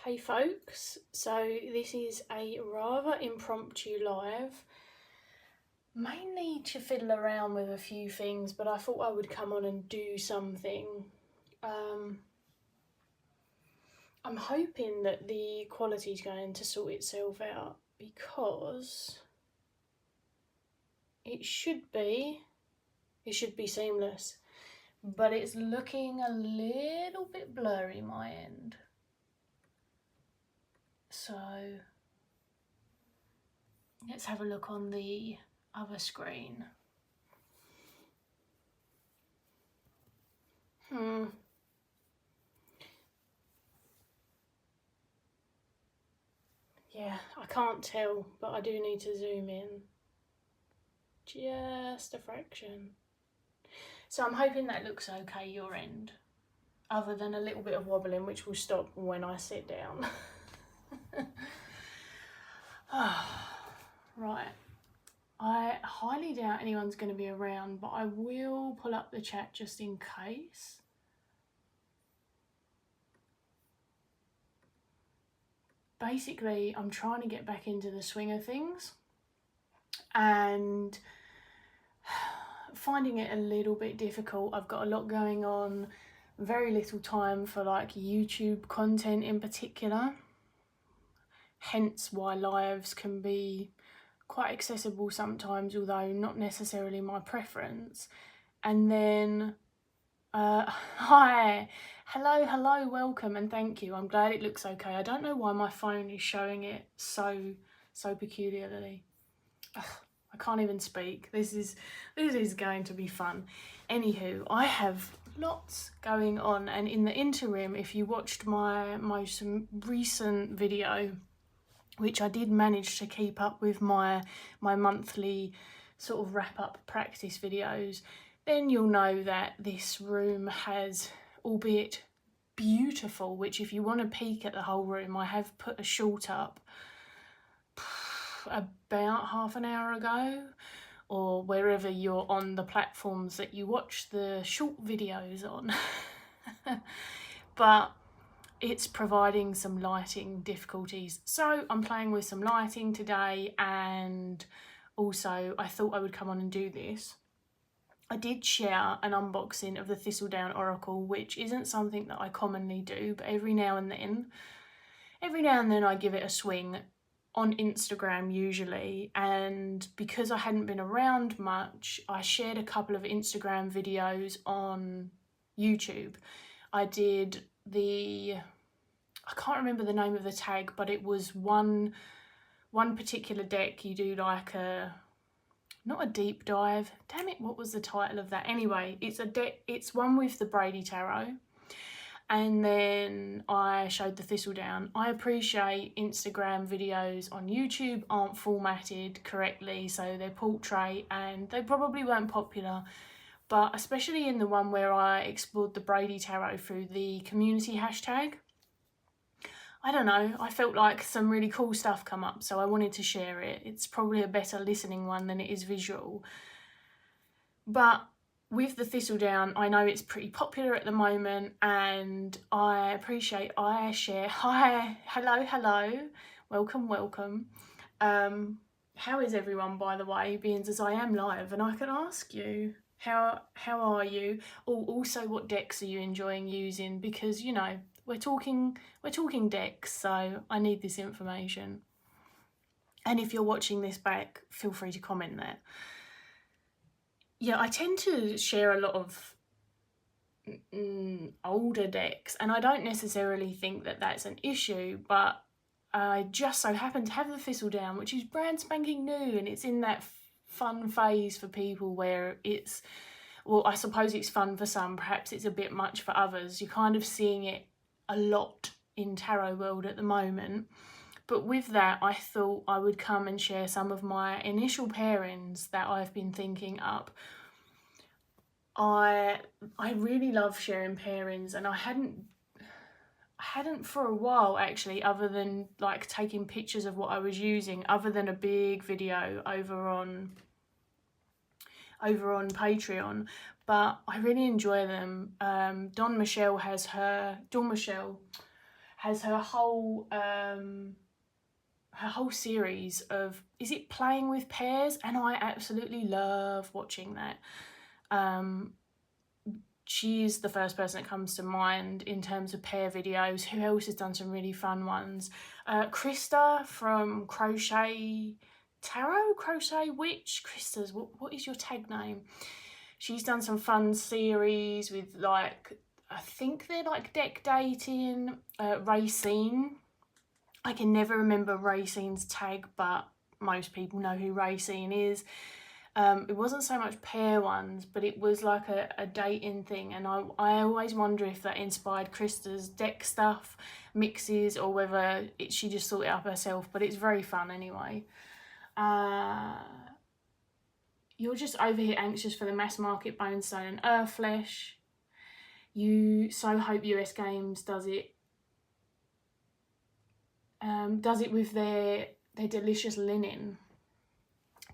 Hey folks, so this is a rather impromptu live, mainly to fiddle around with a few things, but I thought I would come on and do something. I'm hoping that the quality is going to sort itself out because it should be seamless, but it's looking a little bit blurry my end. So let's have a look on the other screen. Yeah, I can't tell, but I do need to zoom in just a fraction. So I'm hoping that looks okay your end, other than a little bit of wobbling, which will stop when I sit down. Right, I highly doubt anyone's going to be around, but I will pull up the chat just in case. Basically, I'm trying to get back into the swing of things and finding it a little bit difficult. I've got a lot going on, very little time for like YouTube content in particular, hence why lives can be quite accessible sometimes, although not necessarily my preference. And then hi, hello, welcome and thank you. I'm glad it looks okay. I don't know why my phone is showing it so peculiarly. Ugh, I can't even speak. This is going to be fun. Anywho, I have lots going on, and in the interim, if you watched my most recent video, which I did manage to keep up with my monthly sort of wrap up practice videos, then you'll know that this room has, albeit beautiful, which if you want to peek at the whole room, I have put a short up about half an hour ago, or wherever you're on the platforms that you watch the short videos on. But it's providing some lighting difficulties, so I'm playing with some lighting today, and also I thought I would come on and do this. I did share an unboxing of the Thistledown Oracle, which isn't something that I commonly do, but every now and then I give it a swing on Instagram usually. And because I hadn't been around much, I shared a couple of Instagram videos on YouTube. I did I can't remember the name of the tag, but it was one particular deck. You do like not a deep dive, damn it, what was the title of that? Anyway, it's a deck, it's one with the 𝗵𝘁𝗺 Tarot, and then I showed the Thistledown. I appreciate Instagram videos on YouTube aren't formatted correctly, so they're portrait and they probably weren't popular, but especially in the one where I explored the 𝗵𝘁𝗺 Tarot through the community hashtag, I don't know, I felt like some really cool stuff come up, so I wanted to share it. It's probably a better listening one than it is visual. But with the Thistledown, I know it's pretty popular at the moment, and I appreciate 𝗫𝗫𝗫. Hi, hello, welcome. How is everyone, by the way, being as I am live and I can ask you, how are you? Also, what decks are you enjoying using? Because, you know, we're talking decks, so I need this information. And if you're watching this back, feel free to comment that. Yeah, I tend to share a lot of older decks, and I don't necessarily think that that's an issue, but I just so happen to have the Thistledown, which is brand spanking new, and it's in that fun phase for people where it's, well, I suppose it's fun for some, perhaps it's a bit much for others. You're kind of seeing it a lot in tarot world at the moment. But with that, I thought I would come and share some of my initial pairings that I've been thinking up. I really love sharing pairings, and I hadn't for a while actually, other than like taking pictures of what I was using, other than a big video over on Patreon. But I really enjoy them. 𝗺𝗫𝗄𝗃 has her whole series of, is it Playing with Pairs? And I absolutely love watching that. She is the first person that comes to mind in terms of pair videos. Who else has done some really fun ones? 𝗵𝘁𝗄 from 𝗵𝗁𝗍𝗄𝗏 Tarot, 𝗵𝗁𝗍𝗄𝗏. Krista's, what is your tag name? She's done some fun series with, like, I think they're like deck dating. 𝗵𝘁𝗁𝗍. I can never remember 𝗵𝘁𝗁's tag, but most people know who 𝗵𝘁𝗁 is. It wasn't so much pair ones, but it was like a dating thing, and I always wonder if that inspired Krista's deck stuff, mixes, or whether she just thought it up herself, but it's very fun anyway. You're just over here anxious for the mass market bone stone and earth flesh. You so hope US Games does it with their delicious linen.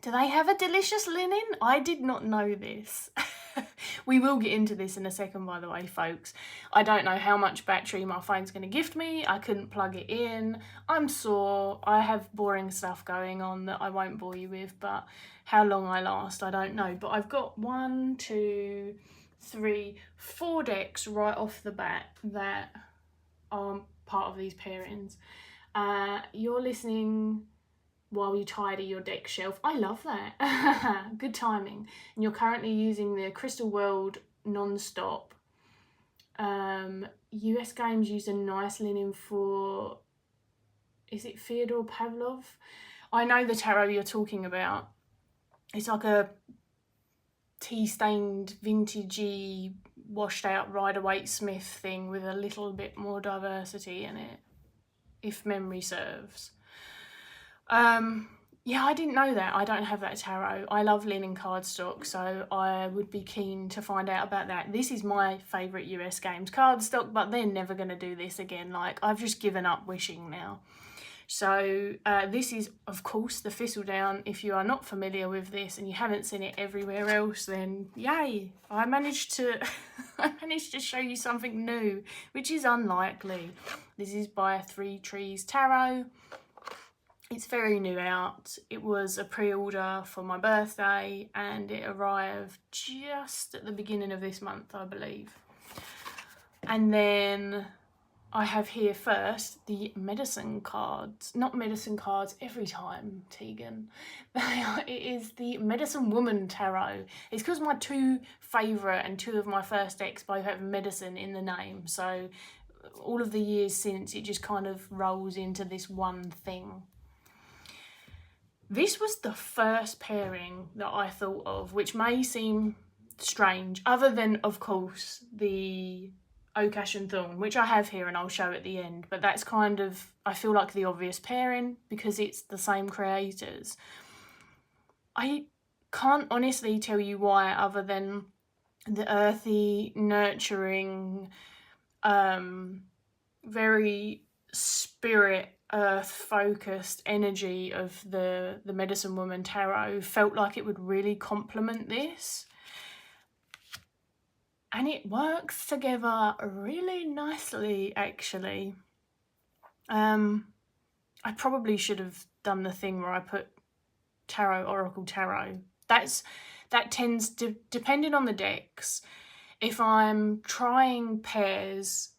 Do they have a delicious linen? I did not know this. We will get into this in a second, by the way, folks. I don't know how much battery my phone's going to gift me. I couldn't plug it in. I'm sore. I have boring stuff going on that I won't bore you with, but how long I last, I don't know. But I've got 1, 2, 3, 4 decks right off the bat that are part of these pairings. You're listening while you tidy your deck shelf. I love that. Good timing. And you're currently using the Crystal World non-stop. US Games used a nice linen for, is it 𝗵𝘁𝗿𝗄𝗏? I know the tarot you're talking about. It's like a tea-stained, vintagey, washed out Rider-Waite-Smith thing with a little bit more diversity in it, if memory serves. Yeah, I didn't know that. I don't have that tarot. I love linen cardstock, so I would be keen to find out about that. This is my favourite US Games cardstock, but they're never going to do this again. Like, I've just given up wishing now. So this is, of course, the Thistledown. If you are not familiar with this and you haven't seen it everywhere else, then yay! I managed to show you something new, which is unlikely. This is by 𝗵𝘁𝗄𝗏 Tarot. It's very new out. It was a pre-order for my birthday and it arrived just at the beginning of this month, I believe. And then I have here first the medicine cards. Not medicine cards every time, Tegan. It is the Medicine Woman Tarot. It's because my 2 favourite and 2 of my first decks both have medicine in the name. So all of the years since, it just kind of rolls into this one thing. This was the first pairing that I thought of, which may seem strange, other than, of course, the 𝗵𝘁𝗄𝗏 and Thorn, which I have here and I'll show at the end, but that's kind of, I feel like, the obvious pairing because it's the same creators. I can't honestly tell you why, other than the earthy, nurturing, very spirit earth focused energy of the Medicine Woman Tarot felt like it would really complement this, and it works together really nicely, actually. I probably should have done the thing where I put Tarot, Oracle, Tarot. That tends to, depending on the decks, if I'm trying pairs,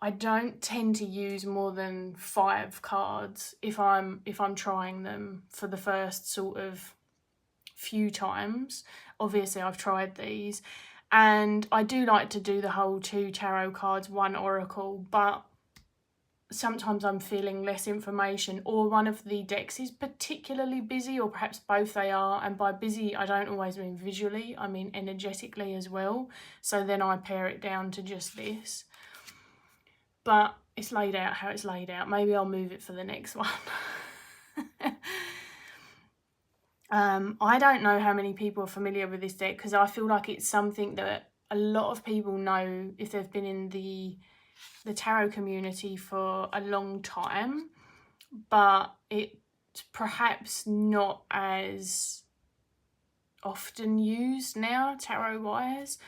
I don't tend to use more than 5 cards if I'm trying them for the first sort of few times. Obviously, I've tried these, and I do like to do the whole 2 tarot cards, 1 oracle, but sometimes I'm feeling less information, or one of the decks is particularly busy, or perhaps both they are, and by busy I don't always mean visually, I mean energetically as well. So then I pare it down to just this. But it's laid out how it's laid out. Maybe I'll move it for the next one. I don't know how many people are familiar with this deck, because I feel like it's something that a lot of people know if they've been in the tarot community for a long time, but it's perhaps not as often used now, tarot-wise.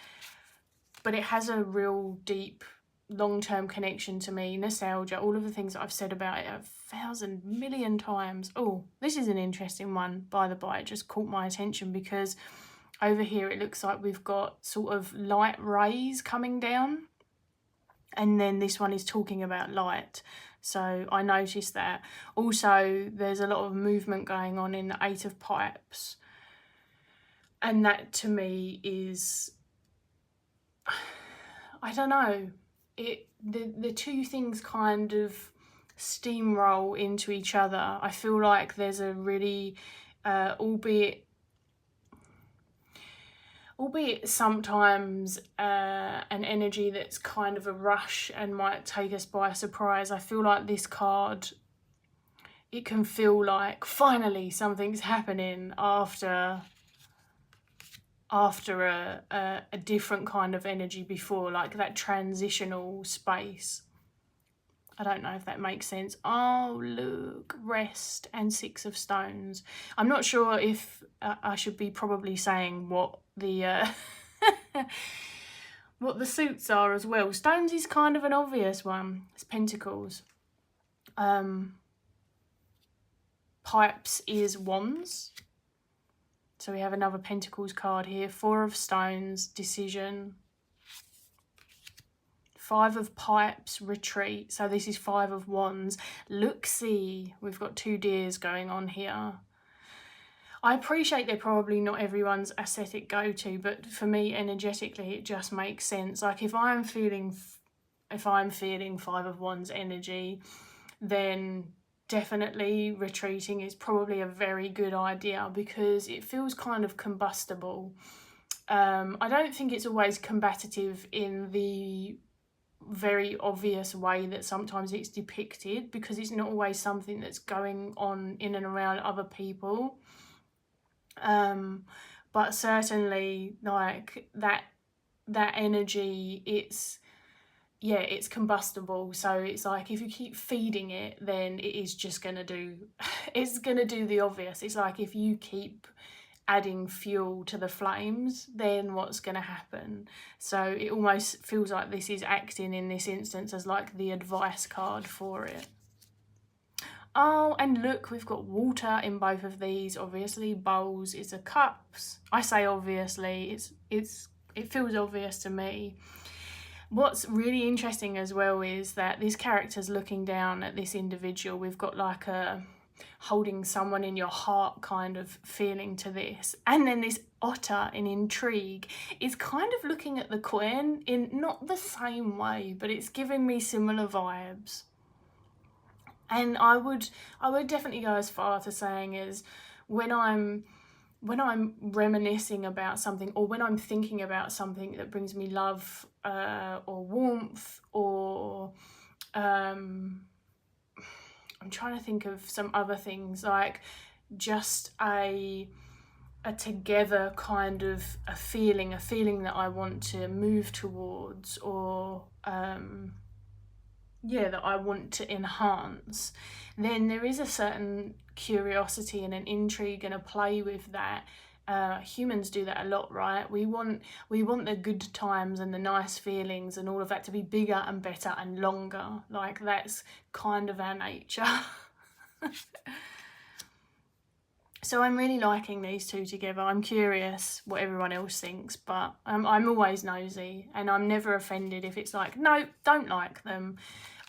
But it has a real deep long-term connection to me, nostalgia, all of the things that I've said about it 1,000 million times. Oh, this is an interesting one, by the by. It just caught my attention because over here it looks like we've got sort of light rays coming down, and then this one is talking about light. So I noticed that. Also, there's a lot of movement going on in the Eight of Pipes. And that to me is, I don't know, the two things kind of steamroll into each other. I feel like there's a really, albeit sometimes an energy that's kind of a rush and might take us by surprise. I feel like this card, it can feel like finally something's happening after a different kind of energy before, like that transitional space. I don't know if that makes sense. Oh, look, rest and Six of Stones. I'm not sure if I should be probably saying what the what the suits are as well. Stones is kind of an obvious one. It's Pentacles. Pipes is Wands. So we have another Pentacles card here. Four of Stones, decision. Five of Pipes, retreat. So this is Five of Wands. 𝗪𝗁𝗄𝗄. We've got two deers going on here. I appreciate they're probably not everyone's aesthetic go-to, but for me, energetically, it just makes sense. Like if I'm feeling Five of Wands energy, then definitely retreating is probably a very good idea because it feels kind of combustible. I don't think it's always combative in the very obvious way that sometimes it's depicted, because it's not always something that's going on in and around other people. But certainly like that energy, it's combustible. So it's like if you keep feeding it, then it is just gonna do the obvious. It's like if you keep adding fuel to the flames, then what's gonna happen? So it almost feels like this is acting in this instance as like the advice card for it. Oh, and look, we've got water in both of these. Obviously, bowls is a cups. I say obviously, it feels obvious to me. What's really interesting as well is that this character's looking down at this individual. We've got like a holding someone in your heart kind of feeling to this. And then this otter in intrigue is kind of looking at the queen in not the same way, but it's giving me similar vibes. And I would definitely go as far to saying is when I'm reminiscing about something, or when I'm thinking about something that brings me love or warmth, or I'm trying to think of some other things, like just a together kind of a feeling that I want to move towards, or that I want to enhance, then there is a certain curiosity and an intrigue and a play with that. Humans do that a lot, right? We want the good times and the nice feelings and all of that to be bigger and better and longer. Like that's kind of our nature. So I'm really liking these two together. I'm curious what everyone else thinks, but I'm always nosy, and I'm never offended if it's like, no, don't like them.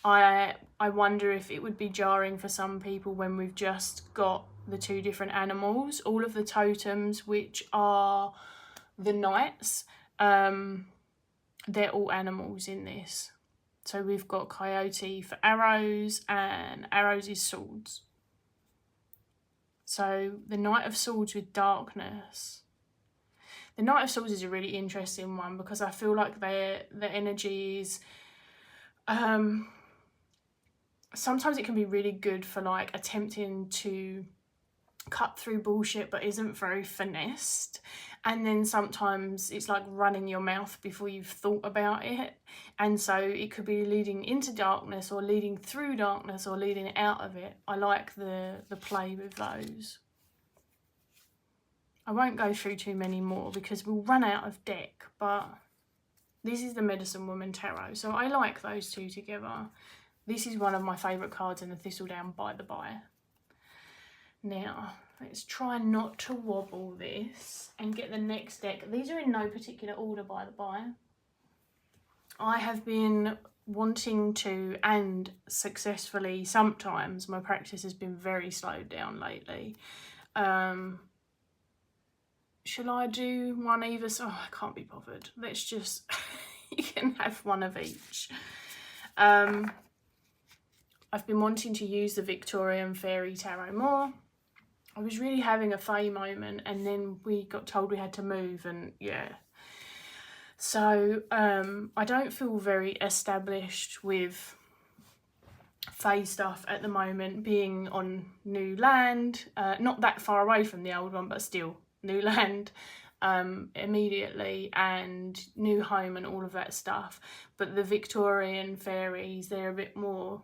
I wonder if it would be jarring for some people when we've just got the two different animals. All of the totems, which are the knights, they're all animals in this. So we've got coyote for arrows, and arrows is swords. So the Knight of Swords with darkness. The Knight of Swords is a really interesting one because I feel like the energy is... sometimes it can be really good for like attempting to cut through bullshit but isn't very finessed, and then sometimes it's like running your mouth before you've thought about it, and so it could be leading into darkness or leading through darkness or leading out of it. I like the play with those. I won't go through too many more because we'll run out of deck, but This is the Medicine Woman Tarot. So I like those two together. This is one of my favourite cards in the Thistledown by the by. Now, let's try not to wobble this and get the next deck. These are in no particular order by the by. I have been wanting to, and successfully sometimes, my practice has been very slowed down lately. Shall I do one either? Oh, I can't be bothered. Let's just, you can have one of each. I've been wanting to use the Victorian Fairy Tarot more. I was really having a fey moment, and then we got told we had to move, and yeah. So I don't feel very established with fey stuff at the moment, being on new land, not that far away from the old one, but still new land immediately, and new home and all of that stuff. But the Victorian fairies, they're a bit more,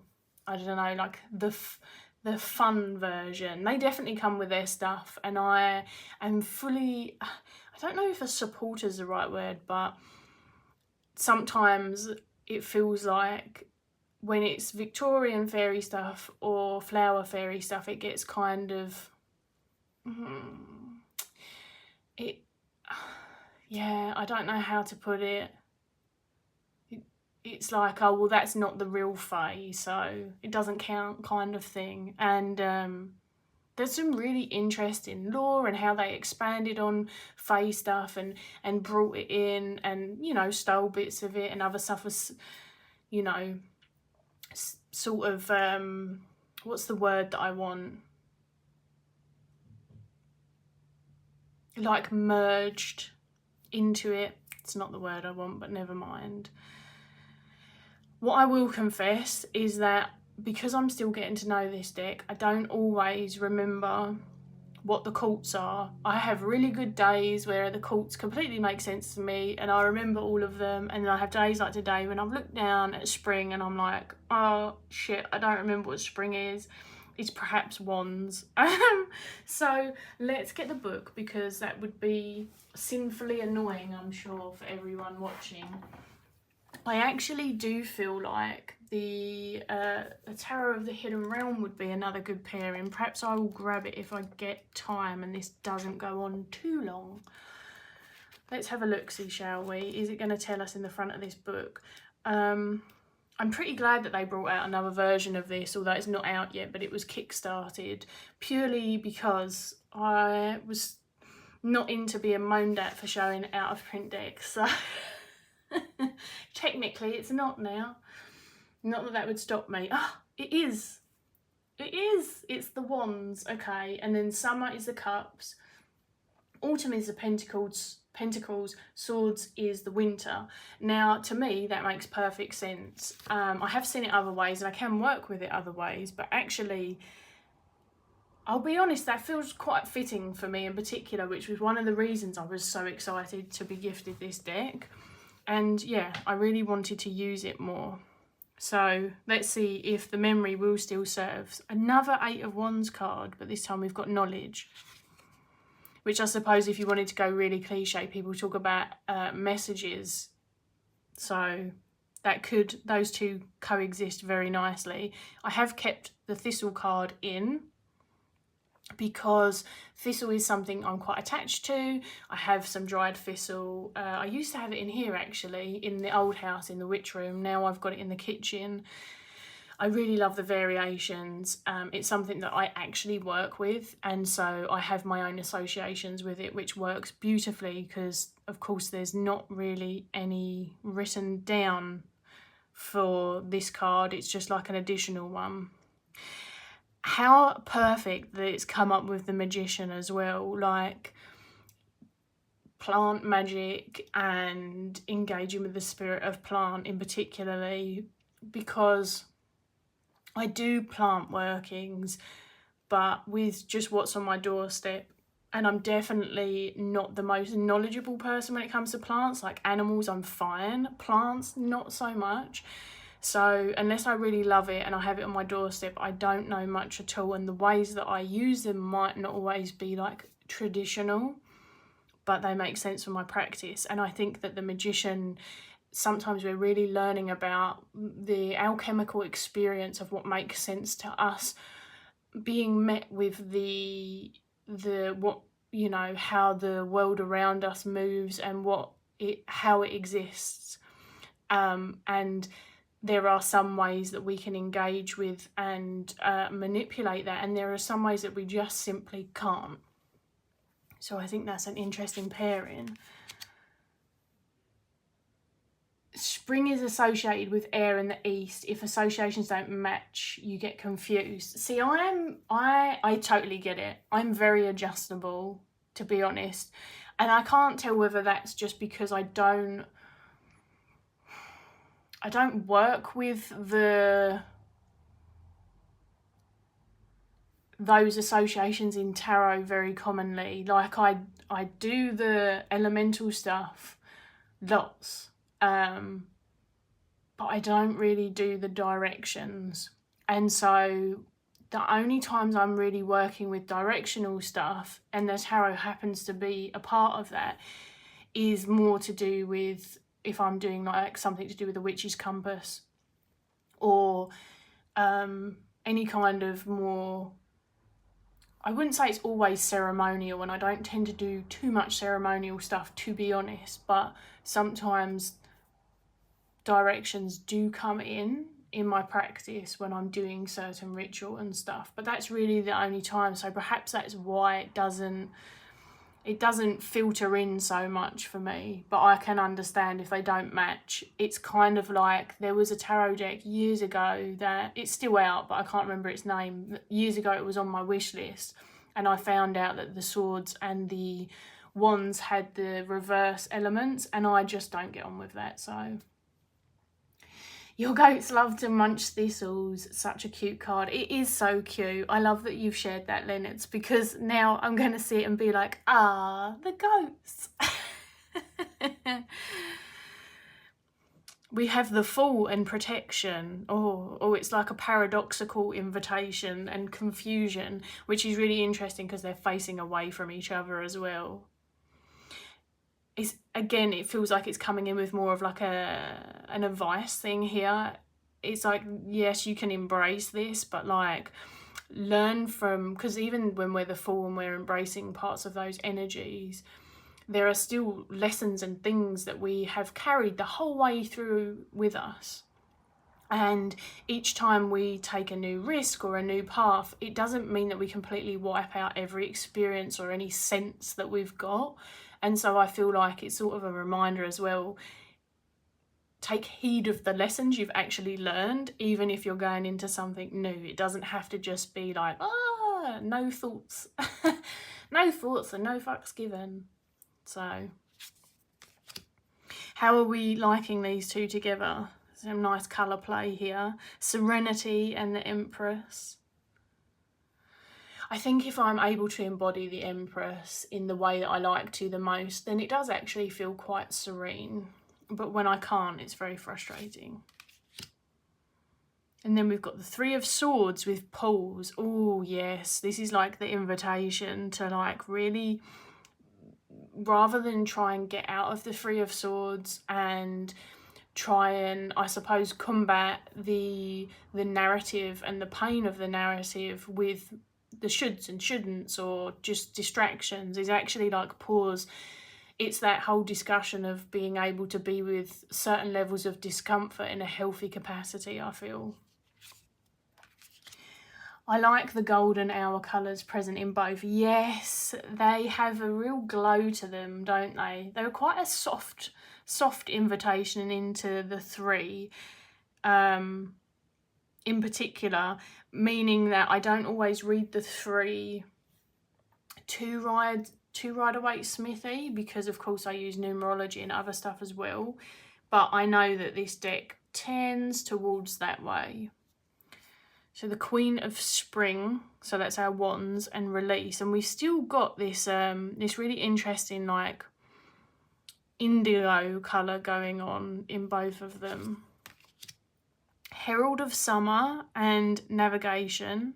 I don't know, like the fun version. They definitely come with their stuff, and I am fully, I don't know if a supporter is the right word, but sometimes it feels like when it's Victorian fairy stuff or flower fairy stuff, it gets kind of, yeah, I don't know how to put it. It's like, oh, well, that's not the real fae, so it doesn't count, kind of thing. And there's some really interesting lore and how they expanded on fae stuff and brought it in, and, you know, stole bits of it, and other stuff was, you know, sort of, what's the word that I want? Like merged into it. It's not the word I want, but never mind. What I will confess is that because I'm still getting to know this deck, I don't always remember what the 𝗪𝗁ts are. I have really good days where the 𝗪𝗁ts completely make sense to me and I remember all of them, and then I have days like today when I've looked down at spring and I'm like, oh shit, I don't remember what spring is. It's perhaps wands. So let's get the book, because that would be sinfully annoying, I'm sure, for everyone watching. I actually do feel like the Tarot of the Hidden Realm would be another good pairing. Perhaps I will grab it if I get time and this doesn't go on too long. Let's have a look-see, shall we? Is it going to tell us in the front of this book? I'm pretty glad that they brought out another version of this, although it's not out yet, but it was kickstarted purely because I was not into being moaned at for showing out of print decks. So technically it's not now. Not that that would stop me. Ah, it is. It is. It's the wands, okay. And then summer is the cups. Autumn is the pentacles. Swords is the winter. Now, to me, that makes perfect sense. I have seen it other ways and I can work with it other ways, but actually, I'll be honest, that feels quite fitting for me in particular, which was one of the reasons I was so excited to be gifted this deck. And yeah, I really wanted to use it more. So let's see if the memory will still serve. Another 8 of Wands card, but this time we've got knowledge. Which I suppose if you wanted to go really cliche, people talk about messages. So that could, those two coexist very nicely. I have kept the thistle card in, because thistle is something I'm quite attached to. I have some dried thistle. I used to have it in here actually, in the old house in the witch room. Now I've got it in the kitchen. I really love the variations. It's something that I actually work with, and so I have my own associations with it, which works beautifully because of course there's not really any written down for this card. It's just like an additional one. How perfect that it's come up with the magician as well, like plant magic and engaging with the spirit of plant in particularly, because I do plant workings, but with just what's on my doorstep, and I'm definitely not the most knowledgeable person when it comes to plants. Like animals, I'm fine. Plants, not so much. So unless I really love it and I have it on my doorstep, I don't know much at all. And the ways that I use them might not always be like traditional, but they make sense for my practice. And I think that the magician sometimes we're really learning about the alchemical experience of what makes sense to us, being met with the what, you know, how the world around us moves and how it exists, and there are some ways that we can engage with and manipulate that, and there are some ways that we just simply can't. So I think that's an interesting pairing. Spring is associated with air in the east. If associations don't match, you get confused. See, I totally get it. I'm very adjustable, to be honest. And I can't tell whether that's just because I don't work with those associations in tarot very commonly. Like I do the elemental stuff lots, but I don't really do the directions. And so the only times I'm really working with directional stuff, and the tarot happens to be a part of that, is more to do with if I'm doing like something to do with the witch's compass, or any kind of more, I wouldn't say it's always ceremonial, and I don't tend to do too much ceremonial stuff, to be honest, but sometimes directions do come in my practice when I'm doing certain ritual and stuff, but that's really the only time. So perhaps that's why it doesn't filter in so much for me, but I can understand if they don't match. It's kind of like, there was a tarot deck years ago that, it's still out, but I can't remember its name. Years ago it was on my wish list, and I found out that the swords and the wands had the reverse elements, and I just don't get on with that. So your goats love to munch thistles. Such a cute card. It is so cute. I love that you've shared that, Lennox, because now I'm going to see it and be like, ah, the goats. We have the Fool and protection. Oh, it's like a paradoxical invitation and confusion, which is really interesting because they're facing away from each other as well. It's, again, it feels like it's coming in with more of like an advice thing here. It's like, yes, you can embrace this, but like learn from, because even when we're the Fool and we're embracing parts of those energies, there are still lessons and things that we have carried the whole way through with us. And each time we take a new risk or a new path, it doesn't mean that we completely wipe out every experience or any sense that we've got. And so I feel like it's sort of a reminder as well. Take heed of the lessons you've actually learned, even if you're going into something new. It doesn't have to just be like, no thoughts. No thoughts and no fucks given. So how are we liking these two together? Some nice colour play here. Serenity and the Empress. I think if I'm able to embody the Empress in the way that I like to the most, then it does actually feel quite serene. But when I can't, it's very frustrating. And then we've got the Three of Swords with pulls. Oh, yes. This is like the invitation to like really, rather than try and get out of the Three of Swords and try and, I suppose, combat the narrative and the pain of the narrative with the shoulds and shouldn'ts or just distractions, is actually like pause. It's that whole discussion of being able to be with certain levels of discomfort in a healthy capacity, I feel. I like the golden hour colours present in both. Yes, they have a real glow to them, don't they? They're quite a soft invitation into the three. In particular, meaning that I don't always read the three to Rider-Waite-Smithy, because of course I use numerology and other stuff as well, but I know that this deck tends towards that way. So the Queen of Spring, so that's our wands, and release, and we've still got this this really interesting like indigo colour going on in both of them. Herald of Summer and Navigation.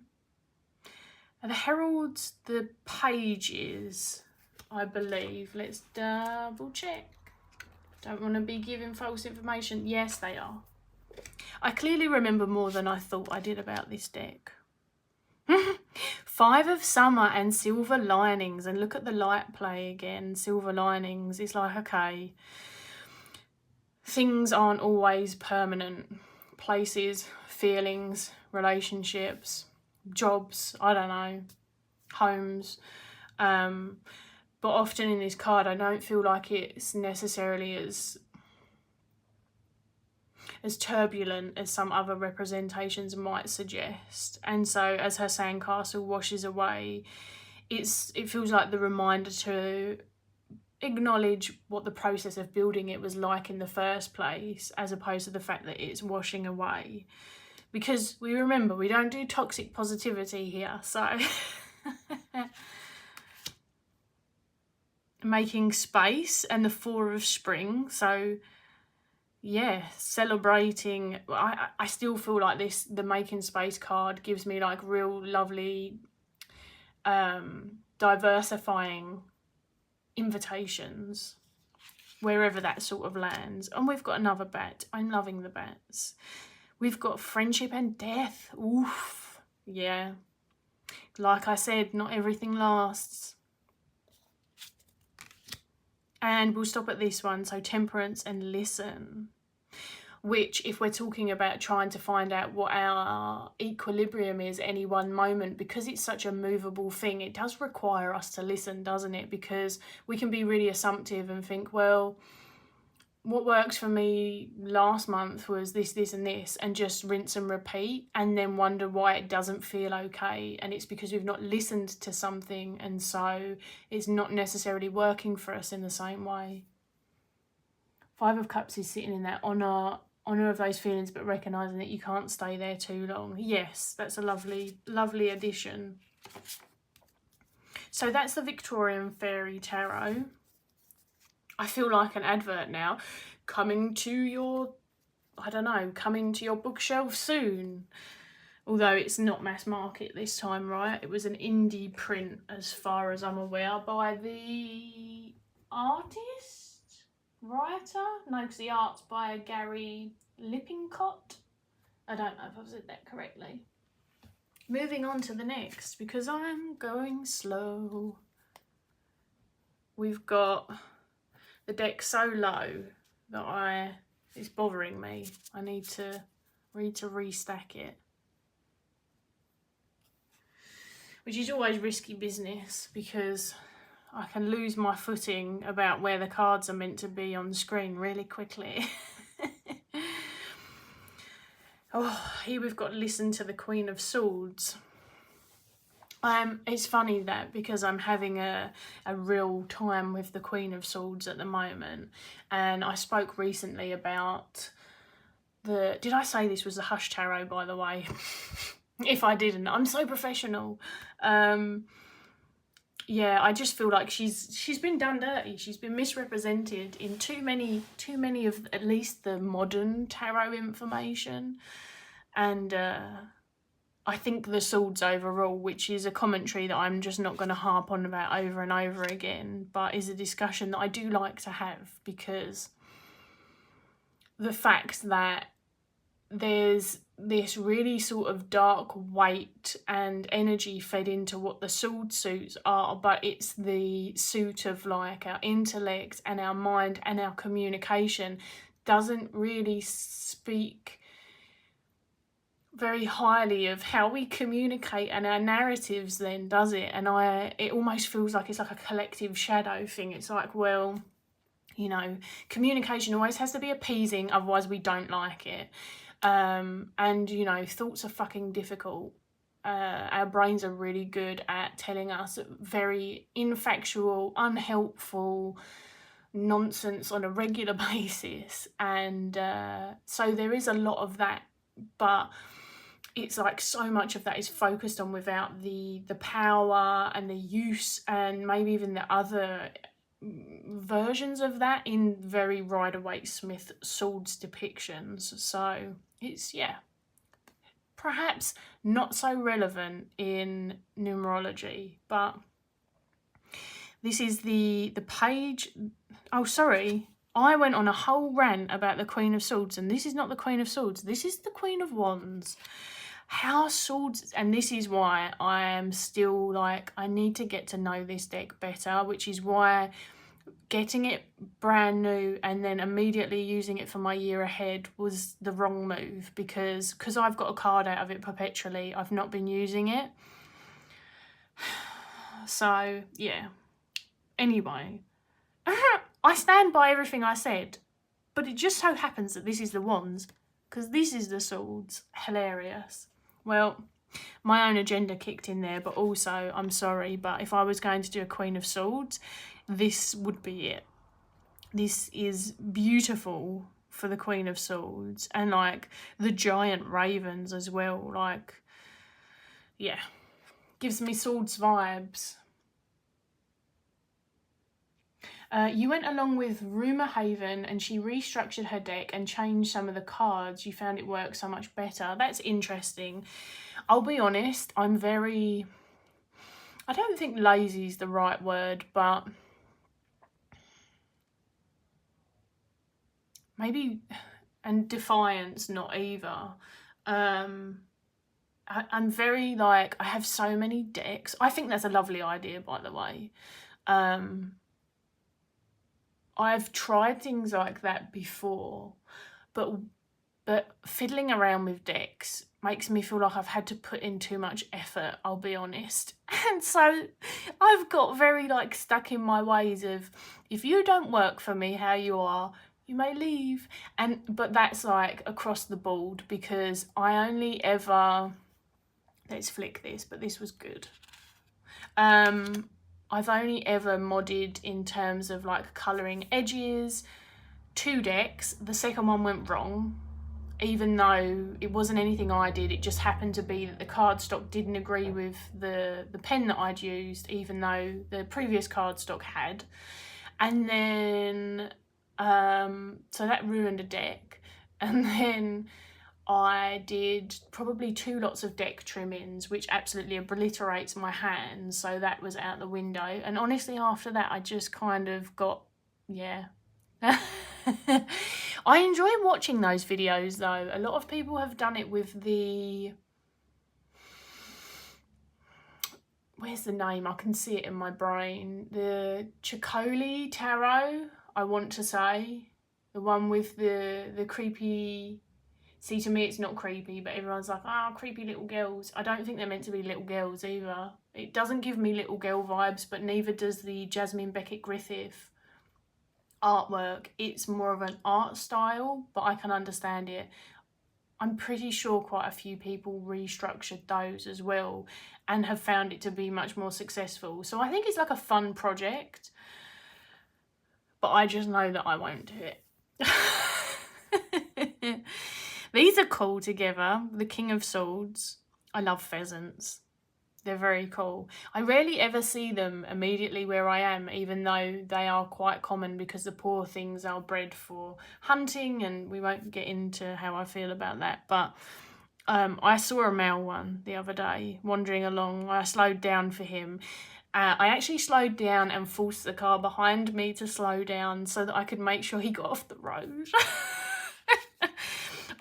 The heralds, the pages, I believe. Let's double check. Don't want to be giving false information. Yes, they are. I clearly remember more than I thought I did about this deck. 5 of Summer and Silver Linings. And look at the light play again. Silver Linings. It's like, okay, things aren't always permanent. Places, feelings, relationships, jobs, I don't know, homes. But often in this card, I don't feel like it's necessarily as turbulent as some other representations might suggest. And so as her sandcastle washes away, it feels like the reminder to acknowledge what the process of building it was like in the first place, as opposed to the fact that it's washing away. Because we remember, we don't do toxic positivity here, so making space, and the 4 of Spring, so yeah, celebrating. I still feel like the making space card gives me like real lovely diversifying invitations wherever that sort of lands. And we've got another bat. I'm loving the bats. We've got friendship and death. Oof, yeah, like I said, not everything lasts. And we'll stop at this one. So temperance and listen, which, if we're talking about trying to find out what our equilibrium is any one moment, because it's such a movable thing, it does require us to listen, doesn't it? Because we can be really assumptive and think, well, what works for me last month was this, this and this, and just rinse and repeat, and then wonder why it doesn't feel okay. And it's because we've not listened to something, and so it's not necessarily working for us in the same way. 5 of Cups is sitting in that honour of those feelings, but recognising that you can't stay there too long. Yes, that's a lovely, lovely addition. So that's the Victorian Fairy Tarot. I feel like an advert now. Coming to your, I don't know, coming to your bookshelf soon. Although it's not mass market this time, right? It was an indie print, as far as I'm aware, by the artist? Writer? No, because the art's by 𝗪𝗺𝗍𝗍𝗺𝗺. I don't know if I've said that correctly. Moving on to the next, because I'm going slow. We've got the deck so low that it's bothering me. I need to restack it, which is always risky business, because I can lose my footing about where the cards are meant to be on the screen really quickly. Oh, here we've got Listen to the Queen of Swords. It's funny that, because I'm having a real time with the Queen of Swords at the moment, and I spoke recently about did I say this was the 𝗵𝘁𝗆 Tarot, by the way? If I didn't, I'm so professional. Yeah, I just feel like she's been done dirty. She's been misrepresented in too many of at least the modern tarot information. And I think the Swords overall, which is a commentary that I'm just not going to harp on about over and over again, but is a discussion that I do like to have, because the fact that there's this really sort of dark weight and energy fed into what the sword suits are, but it's the suit of like our intellect and our mind and our communication, doesn't really speak very highly of how we communicate and our narratives then, does it? And it almost feels like it's like a collective shadow thing. It's like, well, you know, communication always has to be appeasing, otherwise we don't like it. And you know, thoughts are fucking difficult. Our brains are really good at telling us very infactual, unhelpful nonsense on a regular basis, and so there is a lot of that, but it's like so much of that is focused on without the power and the use, and maybe even the other versions of that in very Rider-Waite-Smith Swords depictions. So it's, yeah, perhaps not so relevant in numerology, but this is the page. Oh, sorry, I went on a whole rant about the Queen of Swords, and this is not the Queen of Swords. This is the Queen of Wands. How swords, and this is why I am still like, I need to get to know this deck better, which is why getting it brand new and then immediately using it for my year ahead was the wrong move, because I've got a card out of it perpetually, I've not been using it. So yeah, anyway, I stand by everything I said, but it just so happens that this is the Wands, because this is the Swords. Hilarious. Well, my own agenda kicked in there, but also, I'm sorry, but if I was going to do a Queen of Swords, this would be it. This is beautiful for the Queen of Swords, and like the giant ravens as well, like, yeah, gives me Swords vibes. You went along with 𝗪𝗲𝗯𝘀𝗀𝗃 and she restructured her deck and changed some of the cards. You found it worked so much better. That's interesting. I'll be honest, I don't think lazy is the right word, but maybe, and defiance not either. I'm very like, I have so many decks. I think that's a lovely idea, by the way. I've tried things like that before, but fiddling around with decks makes me feel like I've had to put in too much effort, I'll be honest. And so I've got very like stuck in my ways of, if you don't work for me how you are, you may leave. But that's like across the board, because I only ever, let's flick this, but this was good. I've only ever modded in terms of like colouring edges, 2 decks. The second one went wrong, even though it wasn't anything I did. It just happened to be that the cardstock didn't agree with the pen that I'd used, even though the previous cardstock had. And then, so that ruined a deck. And then I did probably 2 lots of deck trimmings, which absolutely obliterates my hands, so that was out the window. And honestly, after that, I just kind of got, yeah. I enjoy watching those videos though. A lot of people have done it with the, where's the name? I can see it in my brain. The 𝗵𝗁𝗄𝗁𝗍 Tarot, I want to say. The one with the creepy... See, to me, it's not creepy, but everyone's like, oh, creepy little girls. I don't think they're meant to be little girls either. It doesn't give me little girl vibes, but neither does the Jasmine Beckett Griffith artwork. It's more of an art style, but I can understand it. I'm pretty sure quite a few people restructured those as well and have found it to be much more successful. So I think it's like a fun project, but I just know that I won't do it. These are cool together. The King of Swords. I love pheasants. They're very cool. I rarely ever see them immediately where I am, even though they are quite common because the poor things are bred for hunting, and we won't get into how I feel about that. But I saw a male one the other day wandering along. I slowed down for him. I actually slowed down and forced the car behind me to slow down so that I could make sure he got off the road.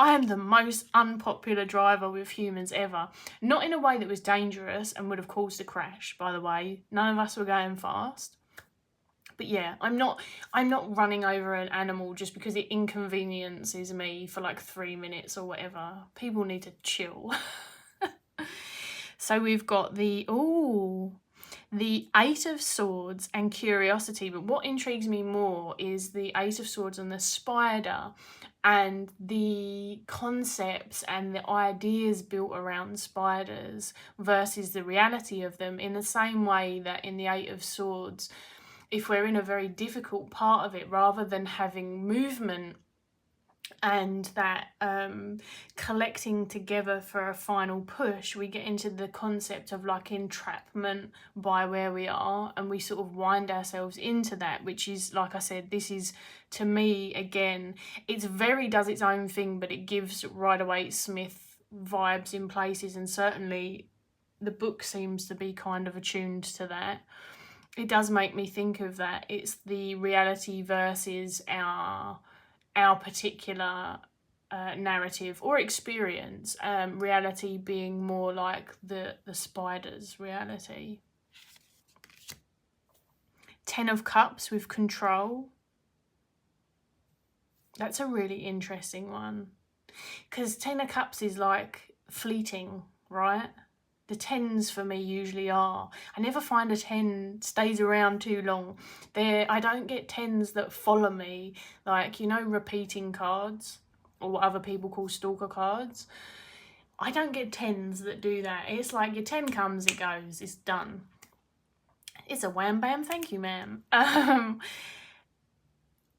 I am the most unpopular driver with humans ever. Not in a way that was dangerous and would have caused a crash, by the way. None of us were going fast. But yeah, I'm not running over an animal just because it inconveniences me for like 3 minutes or whatever. People need to chill. So we've got the 8 of Swords and Curiosity. But what intrigues me more is the 8 of Swords and the spider, and the concepts and the ideas built around spiders versus the reality of them, in the same way that in the 8 of Swords, if we're in a very difficult part of it, rather than having movement and that collecting together for a final push, we get into the concept of like entrapment by where we are, and we sort of wind ourselves into that, which is, like I said, this is, to me, again, it's very does its own thing, but it gives 𝗪𝗿𝗺𝗺 vibes in places, and certainly the book seems to be kind of attuned to that. it does make me think of that. It's the reality versus our particular narrative or experience. Reality being more like the spider's reality. 10 of Cups with control. That's a really interesting one, because 10 of Cups is like fleeting, right? The 10s for me usually are. I never find a 10 stays around too long. I don't get 10s that follow me, like, you know, repeating cards, or what other people call stalker cards. I don't get 10s that do that. It's like your 10 comes, it goes, it's done. It's a wham bam, thank you, ma'am.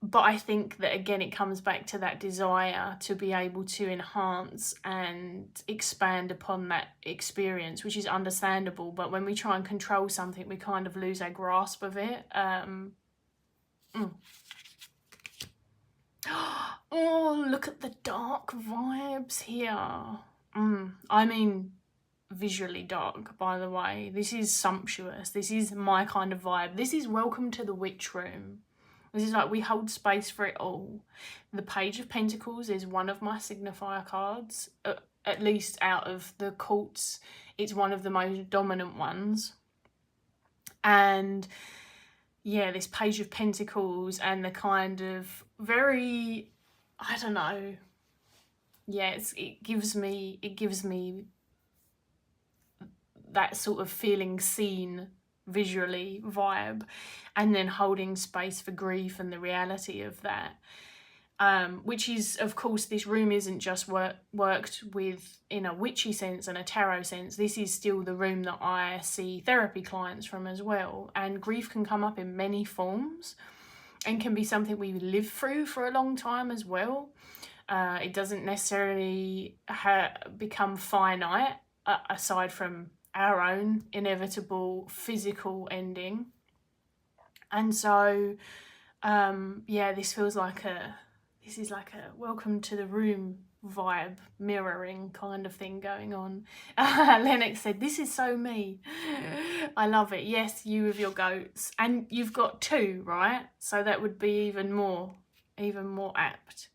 But I think that, again, it comes back to that desire to be able to enhance and expand upon that experience, which is understandable. But when we try and control something, we kind of lose our grasp of it. Oh, look at the dark vibes here. I mean, visually dark, by the way. This is sumptuous. This is my kind of vibe. This is welcome to the witch room. This is like, we hold space for it all. The Page of Pentacles is one of my signifier cards. At least out of the cults, it's one of the most dominant ones. And yeah, this Page of Pentacles and the kind of very, I don't know. Yeah, it gives me that sort of feeling seen visually vibe, and then holding space for grief and the reality of that, which is, of course, this room isn't just worked with in a witchy sense and a tarot sense. This is still the room that I see therapy clients from as well, and grief can come up in many forms and can be something we live through for a long time as well. It doesn't necessarily become finite, aside from our own inevitable physical ending. And so yeah, this is like a welcome to the room vibe, mirroring kind of thing going on. Lennox said, this is so me. I love it. Yes, you with your goats, and you've got 2, right? So that would be even more apt.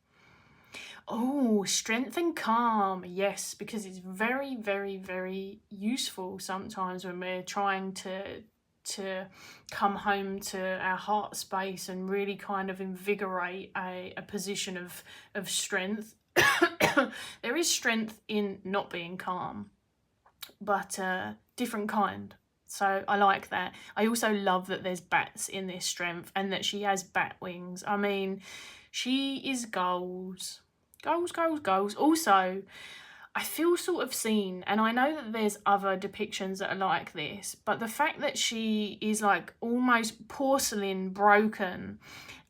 Oh, strength and calm. Yes, because it's very, very, very useful sometimes when we're trying to come home to our heart space and really kind of invigorate a position of strength. There is strength in not being calm, but different kind. So I like that. I also love that there's bats in this strength and that she has bat wings. I mean, she is goals. Goals. Also, I feel sort of seen, and I know that there's other depictions that are like this, but the fact that she is like almost porcelain broken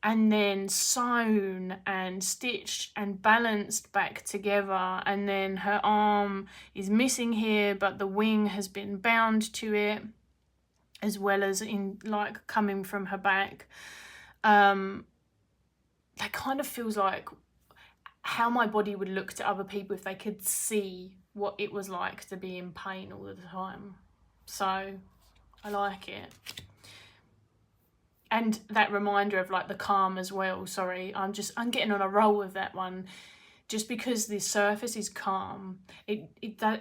and then sewn and stitched and balanced back together, and then her arm is missing here, but the wing has been bound to it, as well as in like coming from her back. That kind of feels like how my body would look to other people if they could see what it was like to be in pain all the time. So I like it. And that reminder of like the calm as well. Sorry, I'm getting on a roll with that one. Just because the surface is calm, it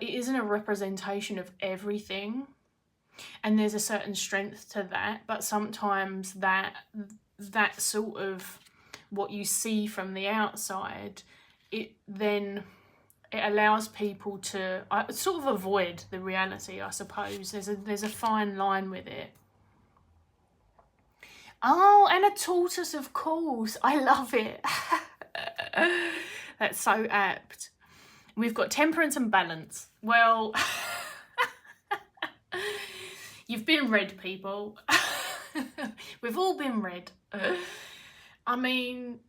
isn't a representation of everything. And there's a certain strength to that, but sometimes that sort of what you see from the outside, it allows people to sort of avoid the reality, I suppose. There's a fine line with it. Oh, and a tortoise, of course. I love it. That's so apt. We've got temperance and balance. Well, you've been read, people. We've all been read. I mean,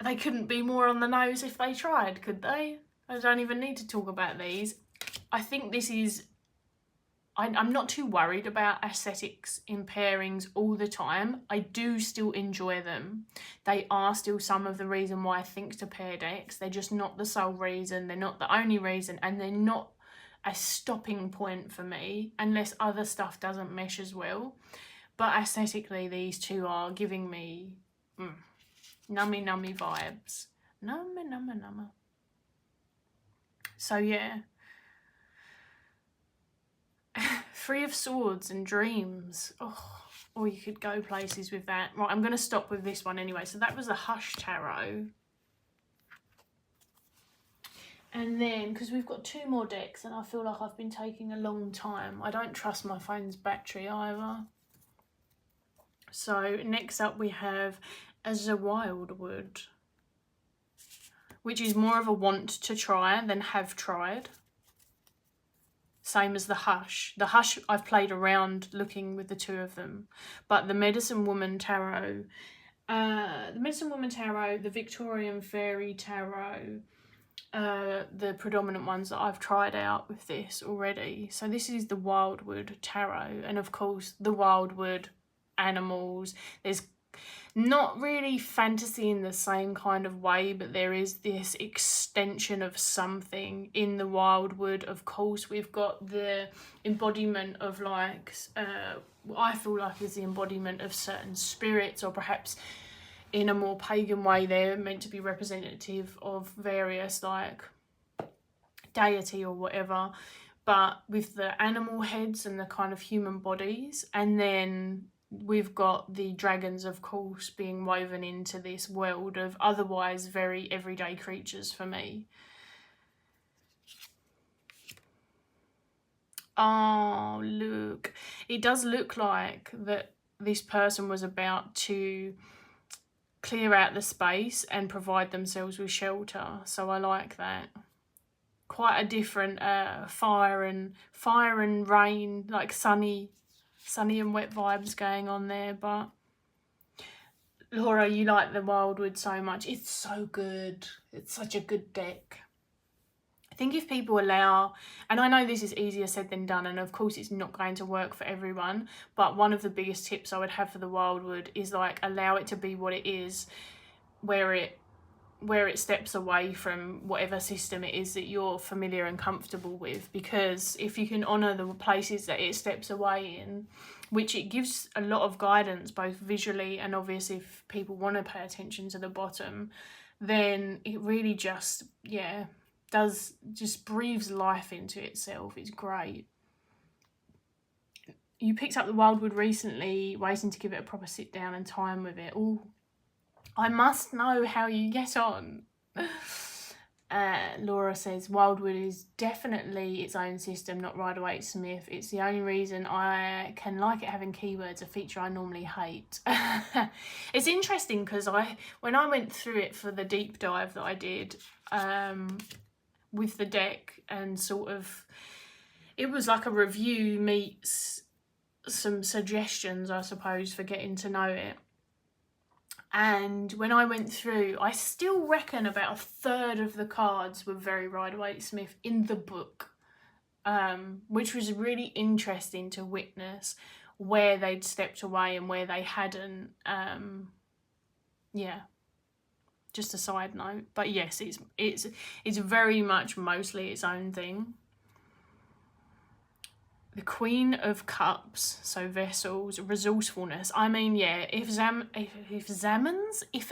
they couldn't be more on the nose if they tried, could they? I don't even need to talk about these. I think this is... I'm not too worried about aesthetics in pairings all the time. I do still enjoy them. They are still some of the reason why I think to pair decks. They're just not the sole reason. They're not the only reason. And they're not a stopping point for me unless other stuff doesn't mesh as well. But aesthetically, these two are giving me nummy vibes. Nummy. So yeah. Three of Swords and Dreams. Oh, or you could go places with that. Right, I'm going to stop with this one anyway. So that was the 𝗵𝘁𝗿𝗄𝗃 Tarot. And then, because we've got 2 more decks and I feel like I've been taking a long time. I don't trust my phone's battery either. So next up we have 𝗤𝗄 Wildwood, which is more of a want to try than have tried. Same as the 𝗵𝘁𝗿𝗄. The 𝗵𝘁𝗿 I've played around looking with the 2 of them. But the Medicine Woman Tarot, the Victorian Fairy Tarot, the predominant ones that I've tried out with this already. So this is the Wildwood Tarot. And of course, the Wildwood animals. There's not really fantasy in the same kind of way, but there is this extension of something in the Wildwood. Of course, we've got the embodiment of like, I feel like is the embodiment of certain spirits, or perhaps in a more pagan way, they're meant to be representative of various like deity or whatever, but with the animal heads and the kind of human bodies. And then we've got the dragons, of course, being woven into this world of otherwise very everyday creatures for me. Oh, look. It does look like that this person was about to clear out the space and provide themselves with shelter. So I like that. Quite a different fire and rain, like sunny and wet vibes going on there. But Laura, you like the Wildwood so much. It's so good. It's such a good deck. I think if people allow, and I know this is easier said than done, and of course it's not going to work for everyone, but one of the biggest tips I would have for the Wildwood is like allow it to be what it is, where it steps away from whatever system it is that you're familiar and comfortable with. Because if you can honour the places that it steps away in, which it gives a lot of guidance both visually and obviously if people want to pay attention to the bottom, then it really just breathes life into itself. It's great. You picked up the Wildwood recently, waiting to give it a proper sit down and time with it. Oh, I must know how you get on. Laura says, Wildwood is definitely its own system, not 𝗪𝗿𝗺𝗃. It's the only reason I can like it having keywords, a feature I normally hate. It's interesting because when I went through it for the deep dive that I did with the deck, and sort of, it was like a review meets some suggestions, I suppose, for getting to know it. And when I went through, I still reckon about 1/3 of the cards were very 𝗪𝗿𝗺𝗺 in the book, which was really interesting to witness where they'd stepped away and where they hadn't. Yeah, just a side note. But yes, it's very much mostly its own thing. The Queen of Cups, so vessels, resourcefulness. I mean, yeah, if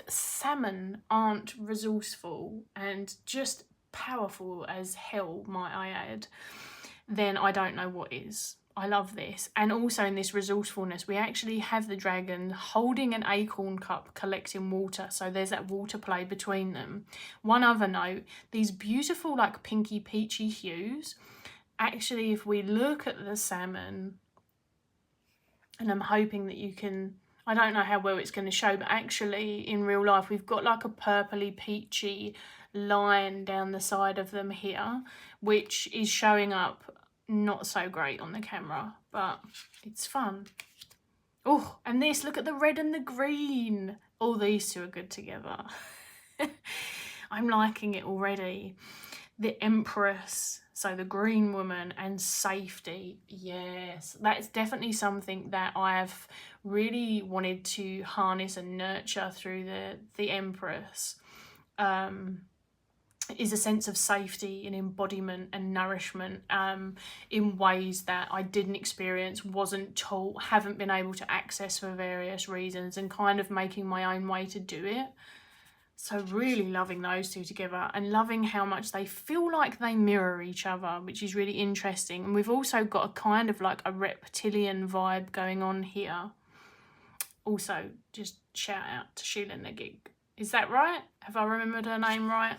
salmon aren't resourceful and just powerful as hell, might I add, then I don't know what is. I love this. And also in this resourcefulness, we actually have the dragon holding an acorn cup collecting water. So there's that water play between them. One other note, these beautiful like pinky peachy hues. Actually, if we look at the salmon, and I'm hoping that you can, I don't know how well it's going to show, but actually in real life, we've got like a purpley peachy line down the side of them here, which is showing up not so great on the camera, but it's fun. Oh, and this, look at the red and the green. All these two are good together. I'm liking it already. The Empress, so the green woman, and safety. Yes, that's definitely something that I've really wanted to harness and nurture through the Empress. is a sense of safety and embodiment and nourishment in ways that I didn't experience, wasn't taught, haven't been able to access for various reasons, and kind of making my own way to do it. So really loving those two together, and loving how much they feel like they mirror each other, which is really interesting. And we've also got a kind of like a reptilian vibe going on here. Also, just shout out to 𝗫𝗍𝗍. Is that right? Have I remembered her name right?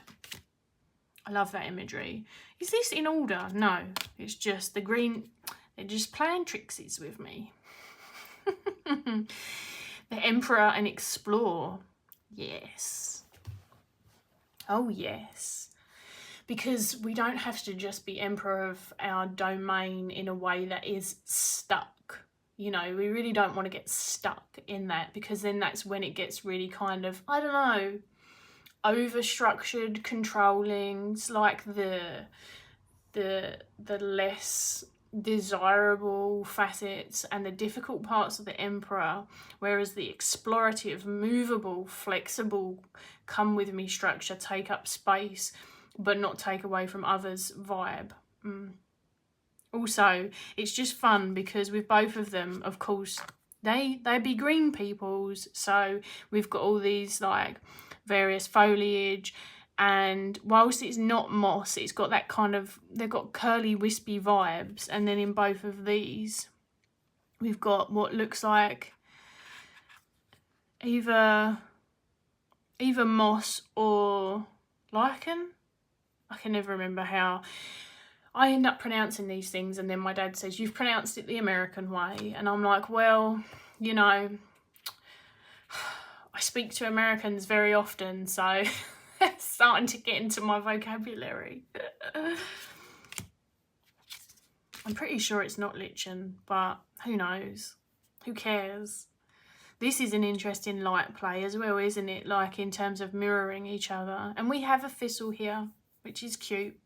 I love that imagery. Is this in order? No, it's just the green. They're just playing tricksies with me. The Emperor and Explore. Yes. Oh, yes. Because we don't have to just be Emperor of our domain in a way that is stuck. You know, we really don't want to get stuck in that, because then that's when it gets really kind of, I don't know, over-structured, controlling. It's like the less desirable facets and the difficult parts of the Emperor, whereas the explorative, movable, flexible, come with me structure, take up space but not take away from others vibe. Also, it's just fun because with both of them, of course, they be green peoples, so we've got all these like various foliage, and whilst it's not moss, it's got that kind of, they've got curly wispy vibes. And then in both of these we've got what looks like either moss or lichen. I can never remember how I end up pronouncing these things, and then my dad says, you've pronounced it the American way, and I'm like, well, you know, I speak to Americans very often, so it's starting to get into my vocabulary. I'm pretty sure it's not lichen, but who knows? Who cares? This is an interesting light play as well, isn't it? Like in terms of mirroring each other. And we have a 𝗖𝗎 here, which is cute.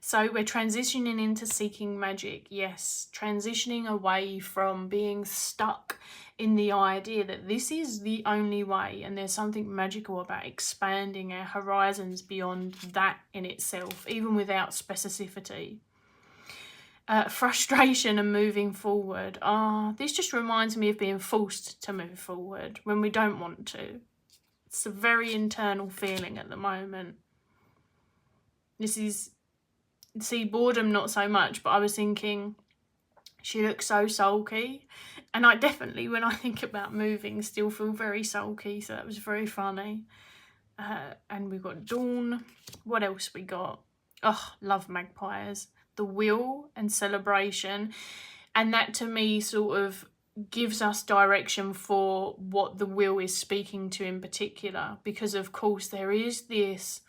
So we're transitioning into seeking magic. Yes, transitioning away from being stuck in the idea that this is the only way, and there's something magical about expanding our horizons beyond that in itself, even without specificity. Frustration and moving forward. This just reminds me of being forced to move forward when we don't want to. It's a very internal feeling at the moment. This is, see, boredom not so much, but I was thinking she looks so sulky, and I definitely, when I think about moving, still feel very sulky, so that was very funny. And we've got Dawn. What else we got? Oh, love magpies. The wheel and celebration, and that to me sort of gives us direction for what the wheel is speaking to in particular, because of course there is this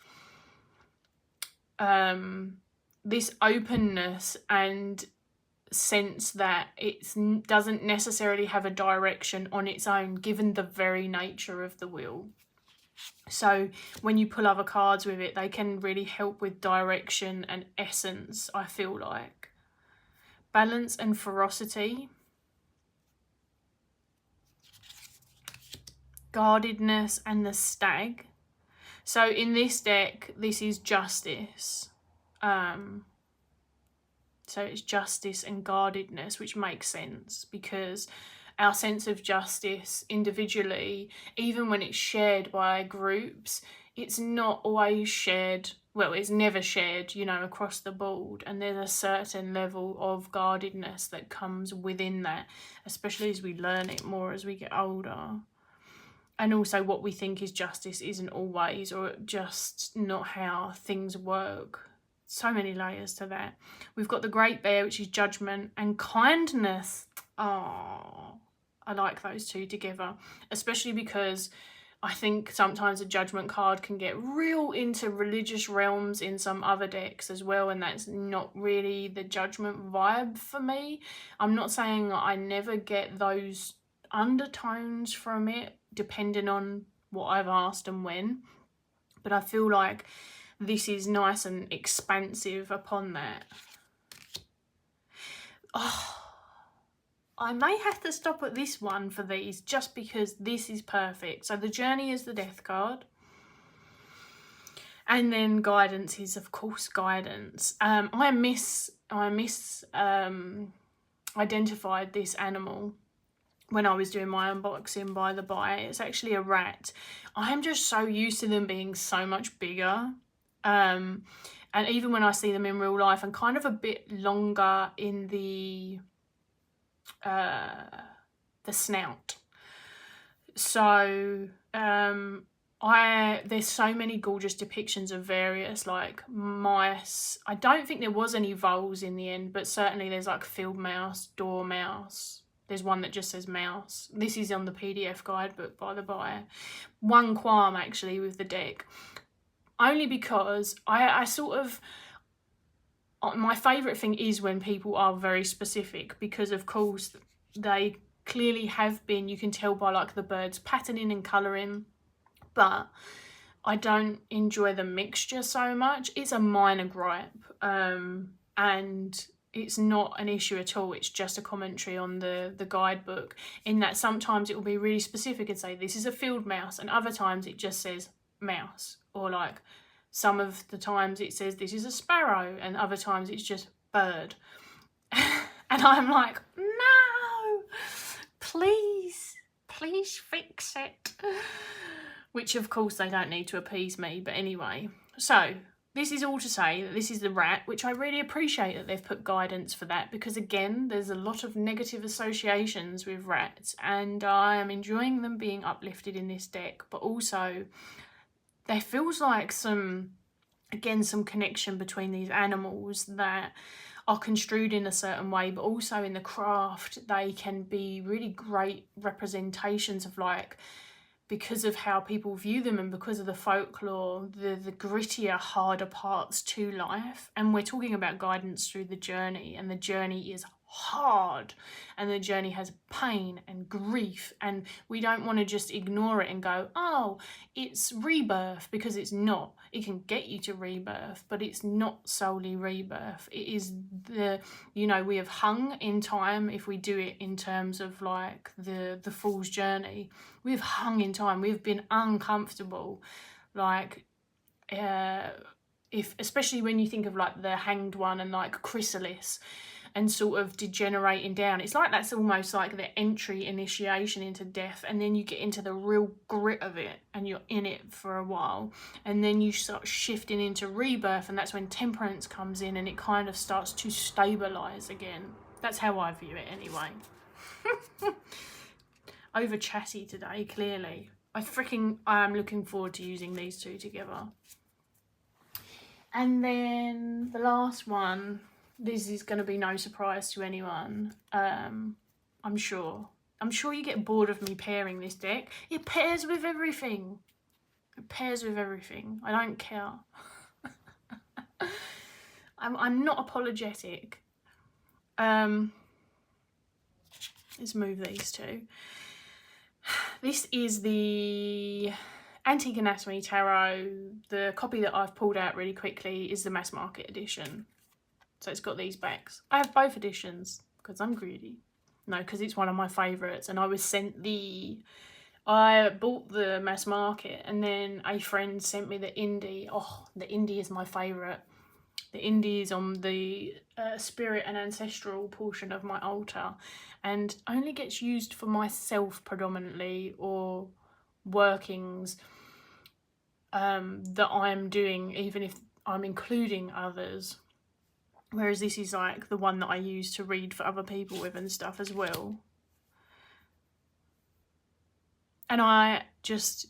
this openness and sense that it doesn't necessarily have a direction on its own, given the very nature of the wheel. So when you pull other cards with it, they can really help with direction and essence, I feel like. Balance and ferocity. Guardedness and the stag. So in this deck, this is justice. So it's justice and guardedness, which makes sense because our sense of justice individually, even when it's shared by groups, it's not always shared, well, it's never shared, you know, across the board. And there's a certain level of guardedness that comes within that, especially as we learn it more as we get older. And also what we think is justice isn't always, or just not how things work. So many layers to that. We've got the Great Bear, which is judgment, and kindness. Oh, I like those two together, especially because I think sometimes a judgment card can get real into religious realms in some other decks as well, and that's not really the judgment vibe for me. I'm not saying I never get those undertones from it, depending on what I've asked and when, but I feel like this is nice and expansive upon that. Oh, I may have to stop at this one for these just because this is perfect. So the Journey is the death card. And then guidance is, of course, guidance. Identified this animal when I was doing my unboxing by the by. It's actually a rat. I am just so used to them being so much bigger. And even when I see them in real life, and kind of a bit longer in the snout. So there's so many gorgeous depictions of various like mice. I don't think there was any voles in the end, but certainly there's like field mouse, dormouse. There's one that just says mouse. This is on the PDF guidebook by the by. One qualm actually with the deck, only because I sort of, my favourite thing is when people are very specific, because of course they clearly have been, you can tell by like the birds patterning and colouring, but I don't enjoy the mixture so much. It's a minor gripe, and it's not an issue at all. It's just a commentary on the guidebook, in that sometimes it will be really specific and say this is a field mouse, and other times it just says mouse, or like some of the times it says this is a sparrow, and other times it's just bird. And I'm like, no, please fix it. Which of course they don't need to appease me, but anyway. So this is all to say that this is the rat, which I really appreciate that they've put guidance for that, because again, there's a lot of negative associations with rats, and I am enjoying them being uplifted in this deck, but also there feels like some connection between these animals that are construed in a certain way, but also in the craft they can be really great representations of, like, because of how people view them and because of the folklore, the grittier, harder parts to life. And we're talking about guidance through the journey, and the journey is hard, and the journey has pain and grief, and we don't want to just ignore it and go, oh, it's rebirth, because it's not. It can get you to rebirth, but it's not solely rebirth. It is the, you know, we have hung in time. If we do it in terms of like the fool's journey, we've hung in time. We've been uncomfortable, like if especially when you think of like the Hanged One and like 𝗺𝗺𝗺𝗃 and sort of degenerating down. It's like that's almost like the entry, initiation into death, and then you get into the real grit of it and you're in it for a while, and then you start shifting into rebirth, and that's when temperance comes in and it kind of starts to stabilize again. That's how I view it anyway. Over chatty today, clearly. I am looking forward to using these two together. And then the last one, this is going to be no surprise to anyone. I'm sure you get bored of me pairing this deck. It pairs with everything. It pairs with everything. I don't care. I'm not apologetic. Let's move these two. This is the Antique Tarot. The copy that I've pulled out really quickly is the mass market edition. So it's got these backs. I have both editions because I'm greedy. No, because it's one of my favourites, and I was sent I bought the mass market, and then a friend sent me the indie. Oh, the indie is my favourite. The indie is on the spirit and ancestral portion of my altar, and only gets used for myself predominantly, or workings that I'm doing, even if I'm including others. Whereas this is like the one that I use to read for other people with and stuff as well. And I just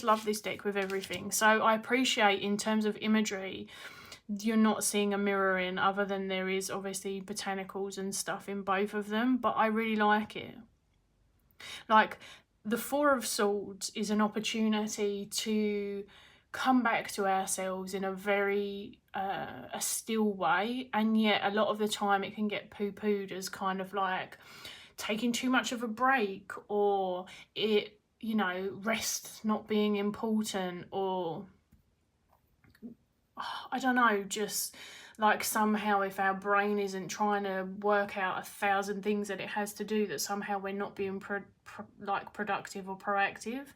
love this deck with everything. So I appreciate, in terms of imagery, you're not seeing a mirror in, other than there is obviously botanicals and stuff in both of them, but I really like it. Like, the Four of Swords is an opportunity to come back to ourselves in a very a still way, and yet a lot of the time it can get poo-pooed as kind of like taking too much of a break, or it, you know, rest not being important, or I don't know, just like somehow if our brain isn't trying to work out 1,000 things that it has to do, that somehow we're not being productive or proactive.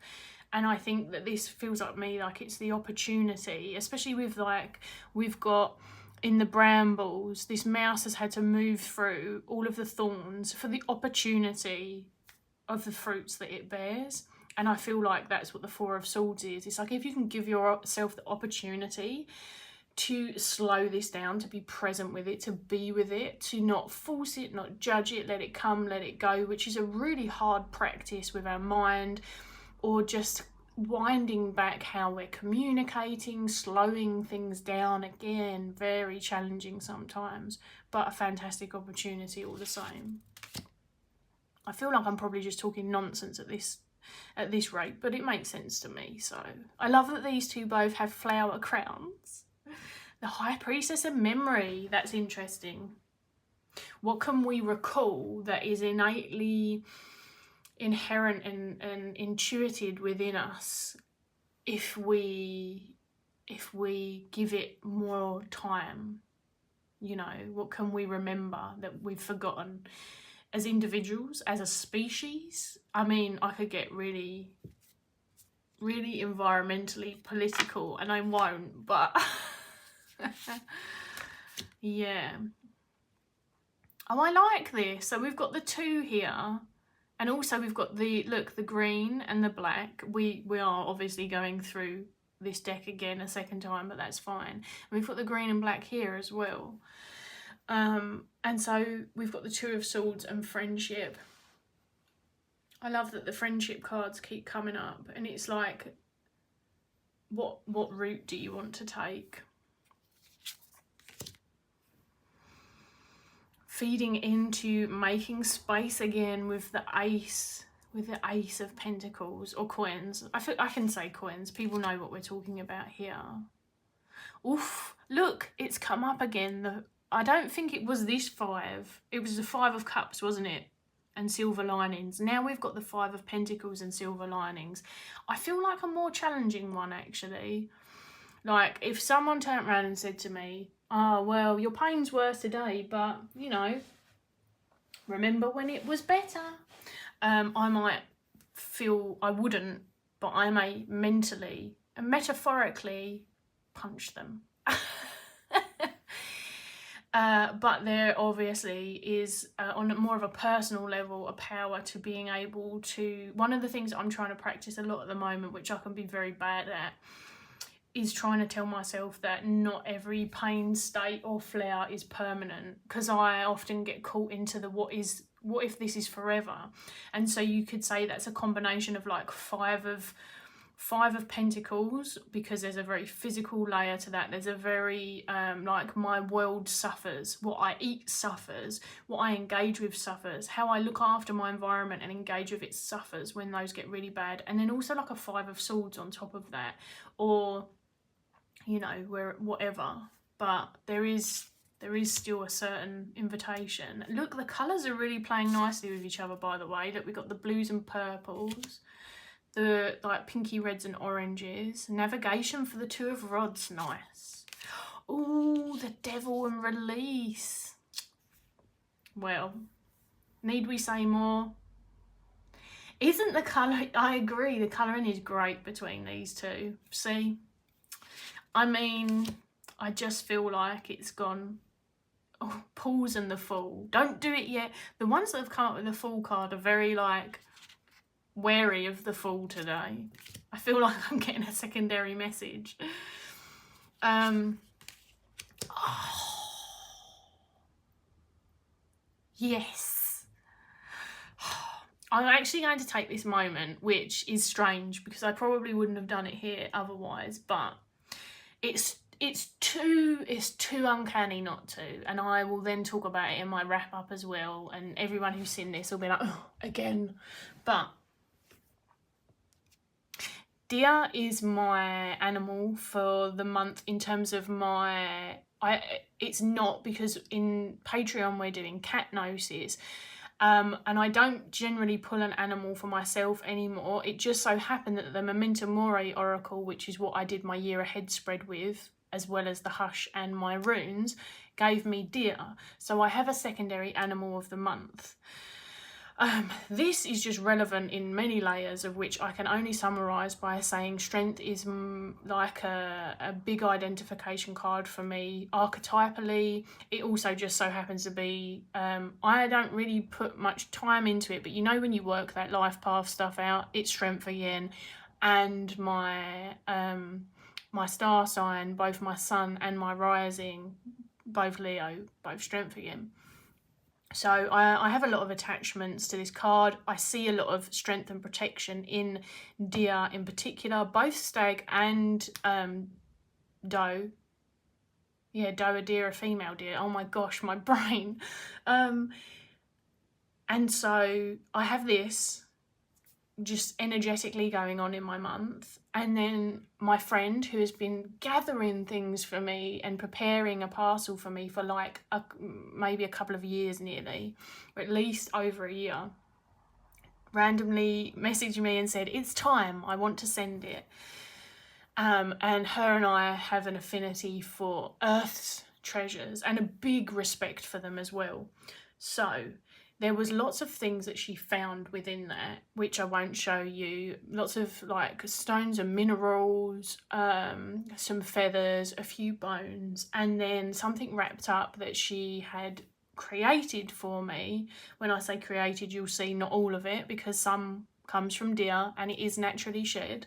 And I think that this feels like me, like it's the opportunity, especially with like, we've got in the brambles, this mouse has had to move through all of the thorns for the opportunity of the fruits that it bears. And I feel like that's what the Four of Swords is. It's like, if you can give yourself the opportunity to slow this down, to be present with it, to be with it, to not force it, not judge it, let it come, let it go, which is a really hard practice with our mind, or just winding back how we're communicating, slowing things down. Again, very challenging sometimes, but a fantastic opportunity all the same. I feel like I'm probably just talking nonsense at this rate, but it makes sense to me. So I love that these two both have flower crowns. The High Priestess of Memory, that's interesting. What can we recall that is innately inherent and intuited within us if we give it more time? You know, what can we remember that we've forgotten as individuals, as a species? I mean, I could get really environmentally political, and I won't, but yeah. Oh, I like this. So we've got the two here, and also we've got the, look, the green and the black. We are obviously going through this deck again a second time, but that's fine. And we've got the green and black here as well. And so we've got the Two of Swords and friendship. I love that the friendship cards keep coming up, and it's like, what route do you want to take? Feeding into making space again with the Ace of Pentacles, or coins. I can say coins. People know what we're talking about here. Oof, look, it's come up again. I don't think it was this five. It was the Five of Cups, wasn't it? And silver linings. Now we've got the Five of Pentacles and silver linings. I feel like a more challenging one, actually. Like, if someone turned around and said to me, oh, well, your pain's worse today, but, you know, remember when it was better? I might feel, I wouldn't, but I may mentally and metaphorically punch them. But there obviously is, on more of a personal level, a power to being able to... One of the things I'm trying to practice a lot at the moment, which I can be very bad at, is trying to tell myself that not every pain, state or flower is permanent, because I often get caught into the what if this is forever. And so you could say that's a combination of like five of Pentacles, because there's a very physical layer to that. There's a very like, my world suffers, what I eat suffers, what I engage with suffers, how I look after my environment and engage with it suffers when those get really bad. And then also like a Five of Swords on top of that, or, you know, where whatever. But there is still a certain invitation. Look, the colours are really playing nicely with each other, by the way. Look, we've got the blues and purples, the like pinky reds and oranges. Navigation for the Two of Rods, nice. Ooh, the Devil and Release. Well, need we say more? Isn't the colour... I agree, the colouring is great between these two. See? I mean, I just feel like it's gone... Oh, pause and the Fool. Don't do it yet. The ones that have come up with the Fool card are very, like, wary of the Fool today. I feel like I'm getting a secondary message. Oh. Yes. I'm actually going to take this moment, which is strange because I probably wouldn't have done it here otherwise, but it's too uncanny not to, and I will then talk about it in my wrap up as well, and everyone who's seen this will be like, oh, again. But deer is my animal for the month in terms of my... It's not, because in Patreon we're doing cat gnosis, and I don't generally pull an animal for myself anymore. It just so happened that the 𝗪𝗏𝗡𝗏 Oracle, which is what I did my year ahead spread with, as well as the Hush and my runes, gave me deer. So I have a secondary animal of the month. This is just relevant in many layers, of which I can only summarise by saying strength is like a big identification card for me, archetypally. It also just so happens to be, I don't really put much time into it, but you know when you work that life path stuff out, it's strength again. And my my star sign, both my sun and my rising, both Leo, both strength again. So I have a lot of attachments to this card. I see a lot of strength and protection in deer in particular, both stag and doe. Yeah, doe, a deer, a female deer. Oh my gosh, my brain. And so I have this just energetically going on in my month, and then my friend, who has been gathering things for me and preparing a parcel for me for like maybe a couple of years nearly, or at least over a year, randomly messaged me and said, it's time, I want to send it. And her and I have an affinity for Earth's treasures and a big respect for them as well. So there was lots of things that she found within that, which I won't show you. Lots of like stones and minerals, some feathers, a few bones, and then something wrapped up that she had created for me. When I say created, you'll see not all of it, because some comes from deer and it is naturally shed.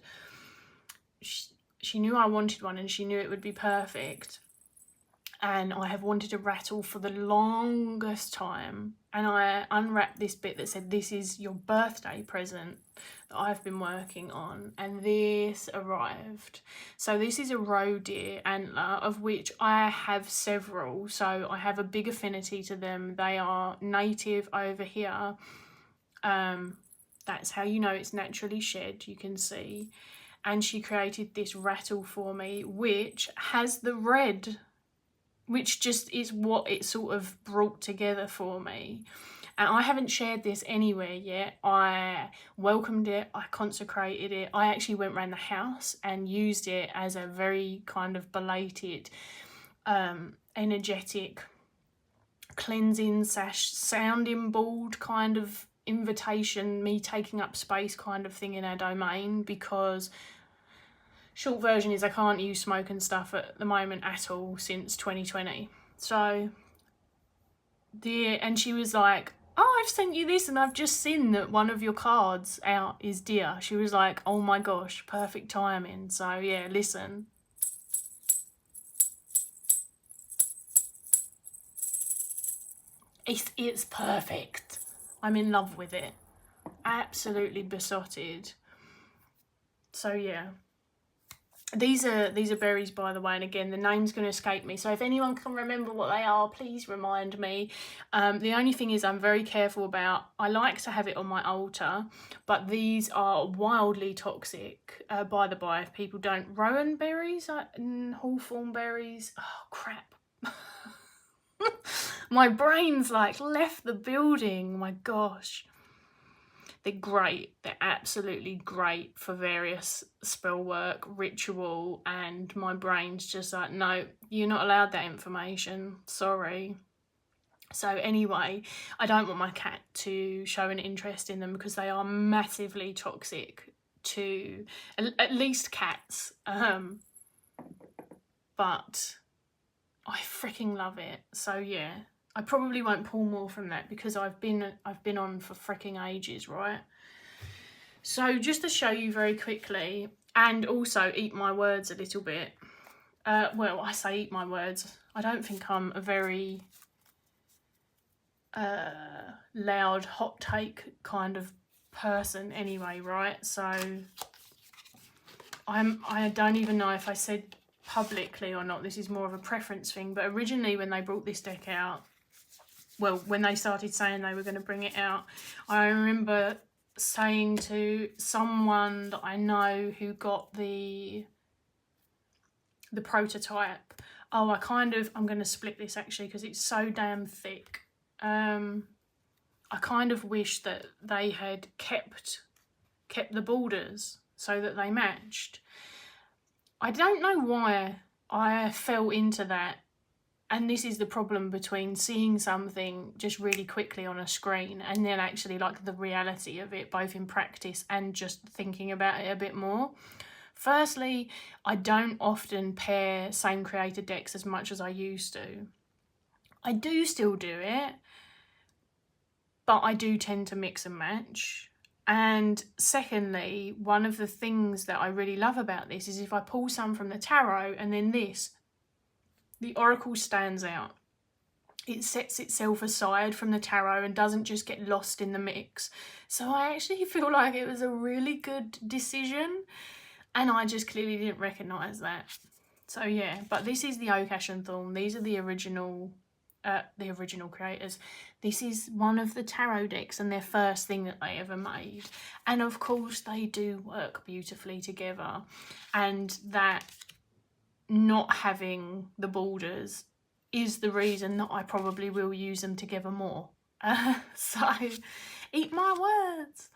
She knew I wanted one and she knew it would be perfect. And I have wanted a rattle for the longest time. And I unwrapped this bit that said, this is your birthday present that I've been working on. And this arrived. So this is a roe deer antler, of which I have several. So I have a big affinity to them. They are native over here. That's how you know it's naturally shed, you can see. And she created this rattle for me, which has the red, which just is what it sort of brought together for me. And I haven't shared this anywhere yet. I welcomed it, I consecrated it. I actually went around the house and used it as a very kind of belated, energetic cleansing sounding board kind of invitation, me taking up space kind of thing in our domain, because short version is I can't use smoke and stuff at the moment at all since 2020. So and she was like, oh, I've sent you this and I've just seen that one of your cards out is deer. She was like, oh my gosh, perfect timing. So yeah, listen. It's perfect. I'm in love with it. Absolutely besotted. So yeah. These are berries, by the way, and again, the name's going to escape me. So if anyone can remember what they are, please remind me. The only thing is I'm very careful about, I like to have it on my altar, but these are wildly toxic, by the by, if people don't. Rowan berries, hawthorn berries, oh crap. My brain's like left the building, my gosh. They're great, they're absolutely great for various spell work, ritual, and my brain's just like, no, you're not allowed that information, sorry. So anyway, I don't want my cat to show an interest in them because they are massively toxic to at least cats, but I freaking love it. So yeah, I probably won't pull more from that because I've been on for freaking ages, right? So just to show you very quickly, and also eat my words a little bit. Well, I say eat my words. I don't think I'm a very loud, hot take kind of person anyway, right? So I don't even know if I said publicly or not. This is more of a preference thing. But originally when they brought this deck out, well, when they started saying they were going to bring it out, I remember saying to someone that I know who got the prototype, oh, I'm going to split this actually because it's so damn thick. I kind of wish that they had kept the borders so that they matched. I don't know why I fell into that And this is the problem between seeing something just really quickly on a screen and then actually like the reality of it, both in practice and just thinking about it a bit more. Firstly, I don't often pair same creator decks as much as I used to. I do still do it, but I do tend to mix and match. And secondly, one of the things that I really love about this is if I pull some from the tarot and then this, the oracle stands out. It sets itself aside from the tarot and doesn't just get lost in the mix. So I actually feel like it was a really good decision, and I just clearly didn't recognise that. So yeah, but this is the 𝗺𝗁𝗃 and Thorn. These are the original creators. This is one of the tarot decks and their first thing that they ever made. And of course they do work beautifully together, and that not having the borders is the reason that I probably will use them together more. So eat my words.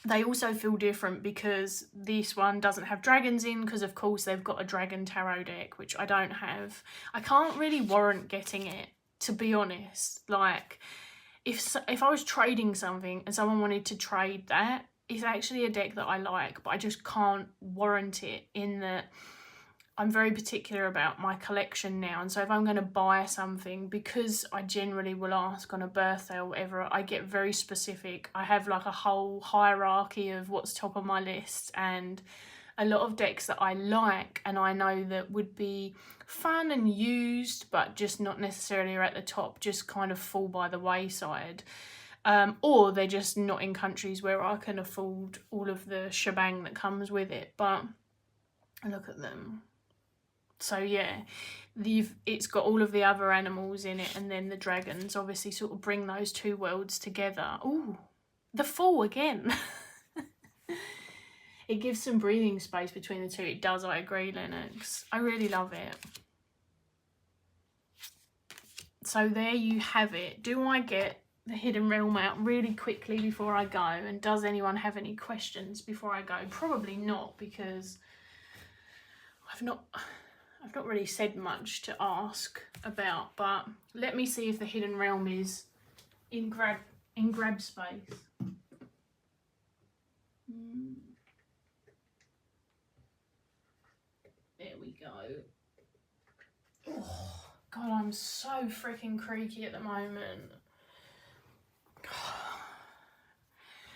They also feel different because this one doesn't have dragons in, because of course they've got a dragon tarot deck, which I don't have. I can't really warrant getting it, to be honest. Like if I was trading something and someone wanted to trade that, it's actually a deck that I like, but I just can't warrant it, in that I'm very particular about my collection now. And so if I'm going to buy something, because I generally will ask on a birthday or whatever, I get very specific. I have like a whole hierarchy of what's top of my list, and a lot of decks that I like and I know that would be fun and used, but just not necessarily are at the top, just kind of fall by the wayside. Or they're just not in countries where I can afford all of the shebang that comes with it. But look at them. So yeah, it's got all of the other animals in it, and then the dragons obviously sort of bring those two worlds together. Ooh, the fall again. It gives some breathing space between the two. It does, I agree, Lennox. I really love it. So there you have it. Do I get the Hidden Realm out really quickly before I go? And does anyone have any questions before I go? Probably not, because I've not really said much to ask about, but let me see if the Hidden Realm is in grab space. There we go. Oh, God, I'm so freaking creaky at the moment.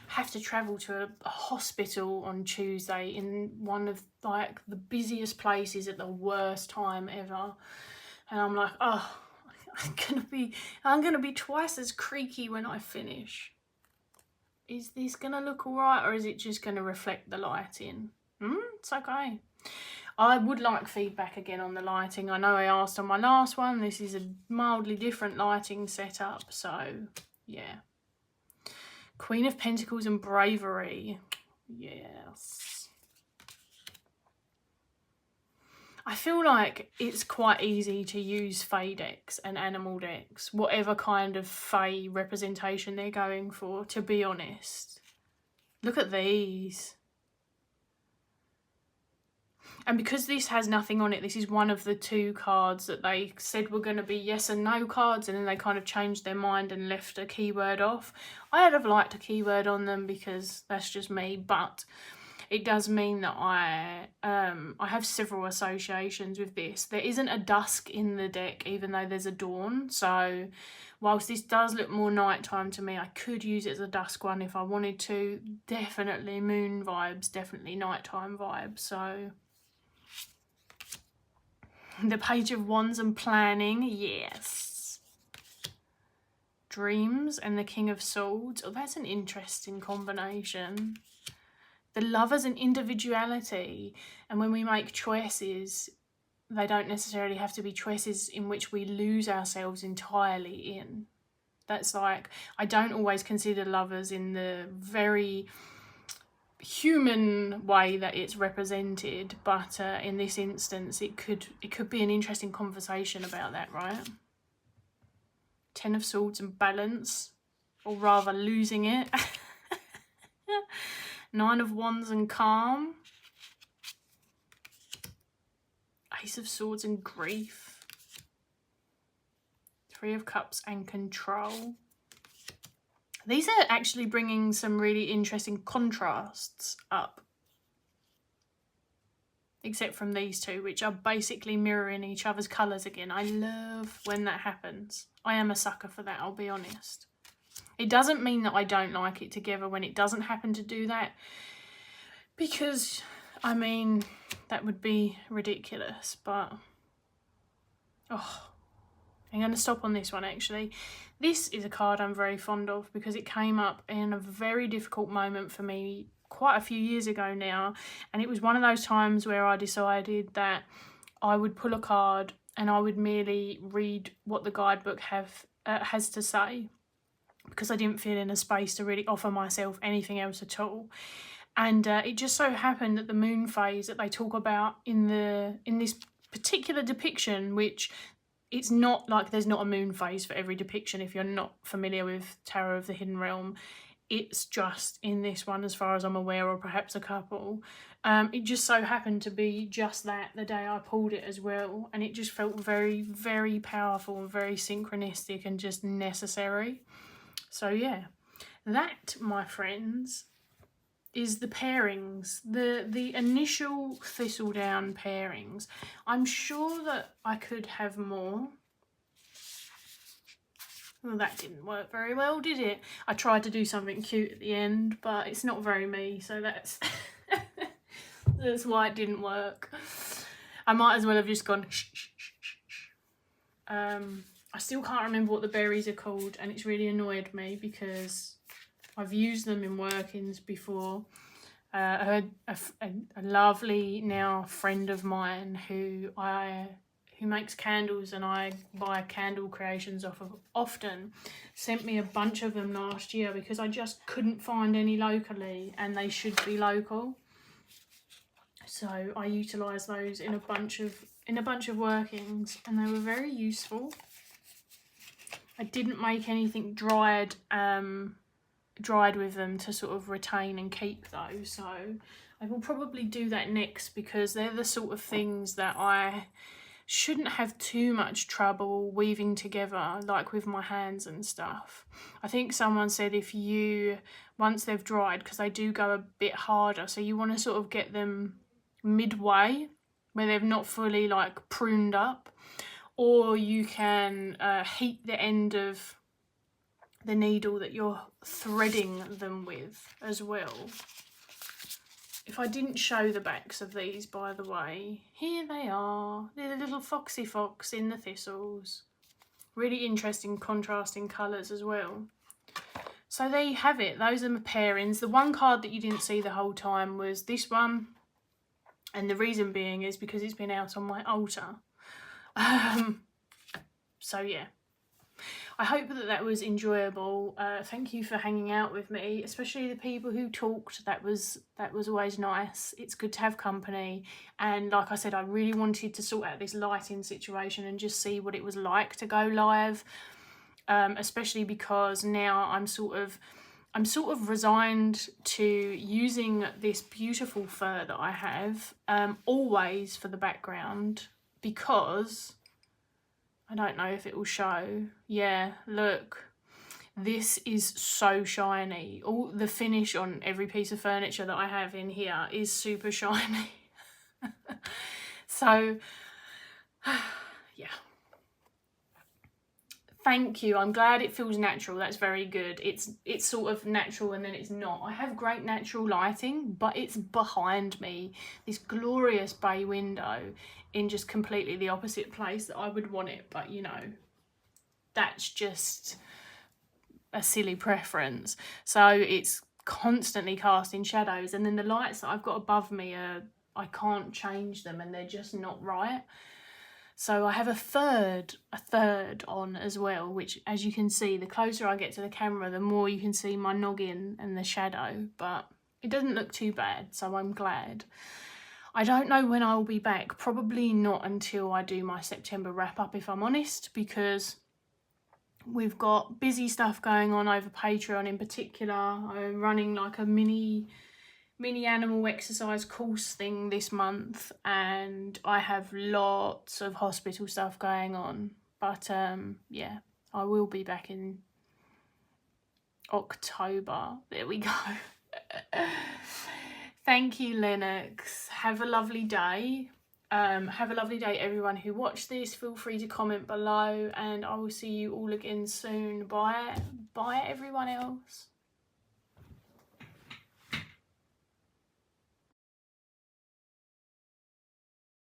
Have to travel to a hospital on Tuesday in one of like the busiest places at the worst time ever, and I'm like, oh, I'm gonna be twice as creaky when I finish. Is this gonna look all right, or is it just gonna reflect the lighting? It's okay. I would like feedback again on the lighting. I know I asked on my last one. This is a mildly different lighting setup, so yeah. Queen of Pentacles and Bravery. Yes. I feel like it's quite easy to use fae decks and animal decks, whatever kind of fae representation they're going for, to be honest. Look at these. And because this has nothing on it, this is one of the two cards that they said were going to be yes and no cards, and then they kind of changed their mind and left a keyword off. I'd have liked a keyword on them because that's just me, but it does mean that I have several associations with this. There isn't a dusk in the deck, even though there's a dawn. So whilst this does look more nighttime to me, I could use it as a dusk one if I wanted to. Definitely moon vibes, definitely nighttime vibes. So the Page of Wands and Planning, yes. Dreams and the King of Swords. Oh, that's an interesting combination. The Lovers and individuality. And when we make choices, they don't necessarily have to be choices in which we lose ourselves entirely in. That's like, I don't always consider lovers in the very human way that it's represented, but in this instance it could be an interesting conversation about that, right? Ten of Swords and Balance, or rather losing it. Nine of Wands and Calm. Ace of Swords and Grief. Three of Cups and Control. These are actually bringing some really interesting contrasts up. Except from these two, which are basically mirroring each other's colours again. I love when that happens. I am a sucker for that, I'll be honest. It doesn't mean that I don't like it together when it doesn't happen to do that. Because, I mean, that would be ridiculous. But, oh, I'm going to stop on this one actually. This is a card I'm very fond of because it came up in a very difficult moment for me quite a few years ago now, and it was one of those times where I decided that I would pull a card and I would merely read what the guidebook has to say, because I didn't feel in a space to really offer myself anything else at all. And it just so happened that the moon phase that they talk about in this particular depiction, which it's not like there's not a moon phase for every depiction if you're not familiar with Tarot of the Hidden Realm. It's just in this one, as far as I'm aware, or perhaps a couple. It just so happened to be just that the day I pulled it as well. And it just felt very, very powerful and very synchronistic and just necessary. So yeah, that, my friends, is the pairings, the initial Thistledown pairings. I'm sure that I could have more. Well, that didn't work very well, did it? I tried to do something cute at the end, but it's not very me, so that's that's why it didn't work. I might as well have just gone shh, shh, shh, shh, shh. I still can't remember what the berries are called, and it's really annoyed me because I've used them in workings before. I heard a lovely now friend of mine who makes candles and I buy candle creations off of often, sent me a bunch of them last year because I just couldn't find any locally, and they should be local. So I utilised those in a bunch of workings, and they were very useful. I didn't make anything dried with them to sort of retain and keep those, so I will probably do that next, because they're the sort of things that I shouldn't have too much trouble weaving together, like with my hands and stuff. I think someone said if you, once they've dried, because they do go a bit harder, so you want to sort of get them midway where they've not fully like pruned up, or you can heat the end of the needle that you're threading them with as well. If I didn't show the backs of these, by the way, here they are. They're the little foxy fox in the thistles. Really interesting contrasting colours as well. So there you have it. Those are my pairings. The one card that you didn't see the whole time was this one. And the reason being is because it's been out on my altar. So yeah. I hope that that was enjoyable. Thank you for hanging out with me, especially the people who talked. That was always nice. It's good to have company. And like I said, I really wanted to sort out this lighting situation and just see what it was like to go live. Especially because now I'm sort of resigned to using this beautiful fur that I have always for the background, because I don't know if it will show. Yeah, look, this is so shiny. All the finish on every piece of furniture that I have in here is super shiny. So yeah, thank you. I'm glad it feels natural. That's very good. It's sort of natural and then it's not. I have great natural lighting, but it's behind me, this glorious bay window, in just completely the opposite place that I would want it. But you know, that's just a silly preference. So it's constantly casting shadows, and then the lights that I've got above me I can't change them, and they're just not right. So I have a third on as well, which, as you can see, the closer I get to the camera, the more you can see my noggin and the shadow, but it doesn't look too bad, so I'm glad. I don't know when I'll be back, probably not until I do my September wrap up, if I'm honest, because we've got busy stuff going on over Patreon in particular. I'm running like a mini animal exercise course thing this month, and I have lots of hospital stuff going on. But yeah, I will be back in October. There we go. Thank you, Lennox. Have a lovely day. Have a lovely day, everyone who watched this. Feel free to comment below, and I will see you all again soon. Bye everyone else.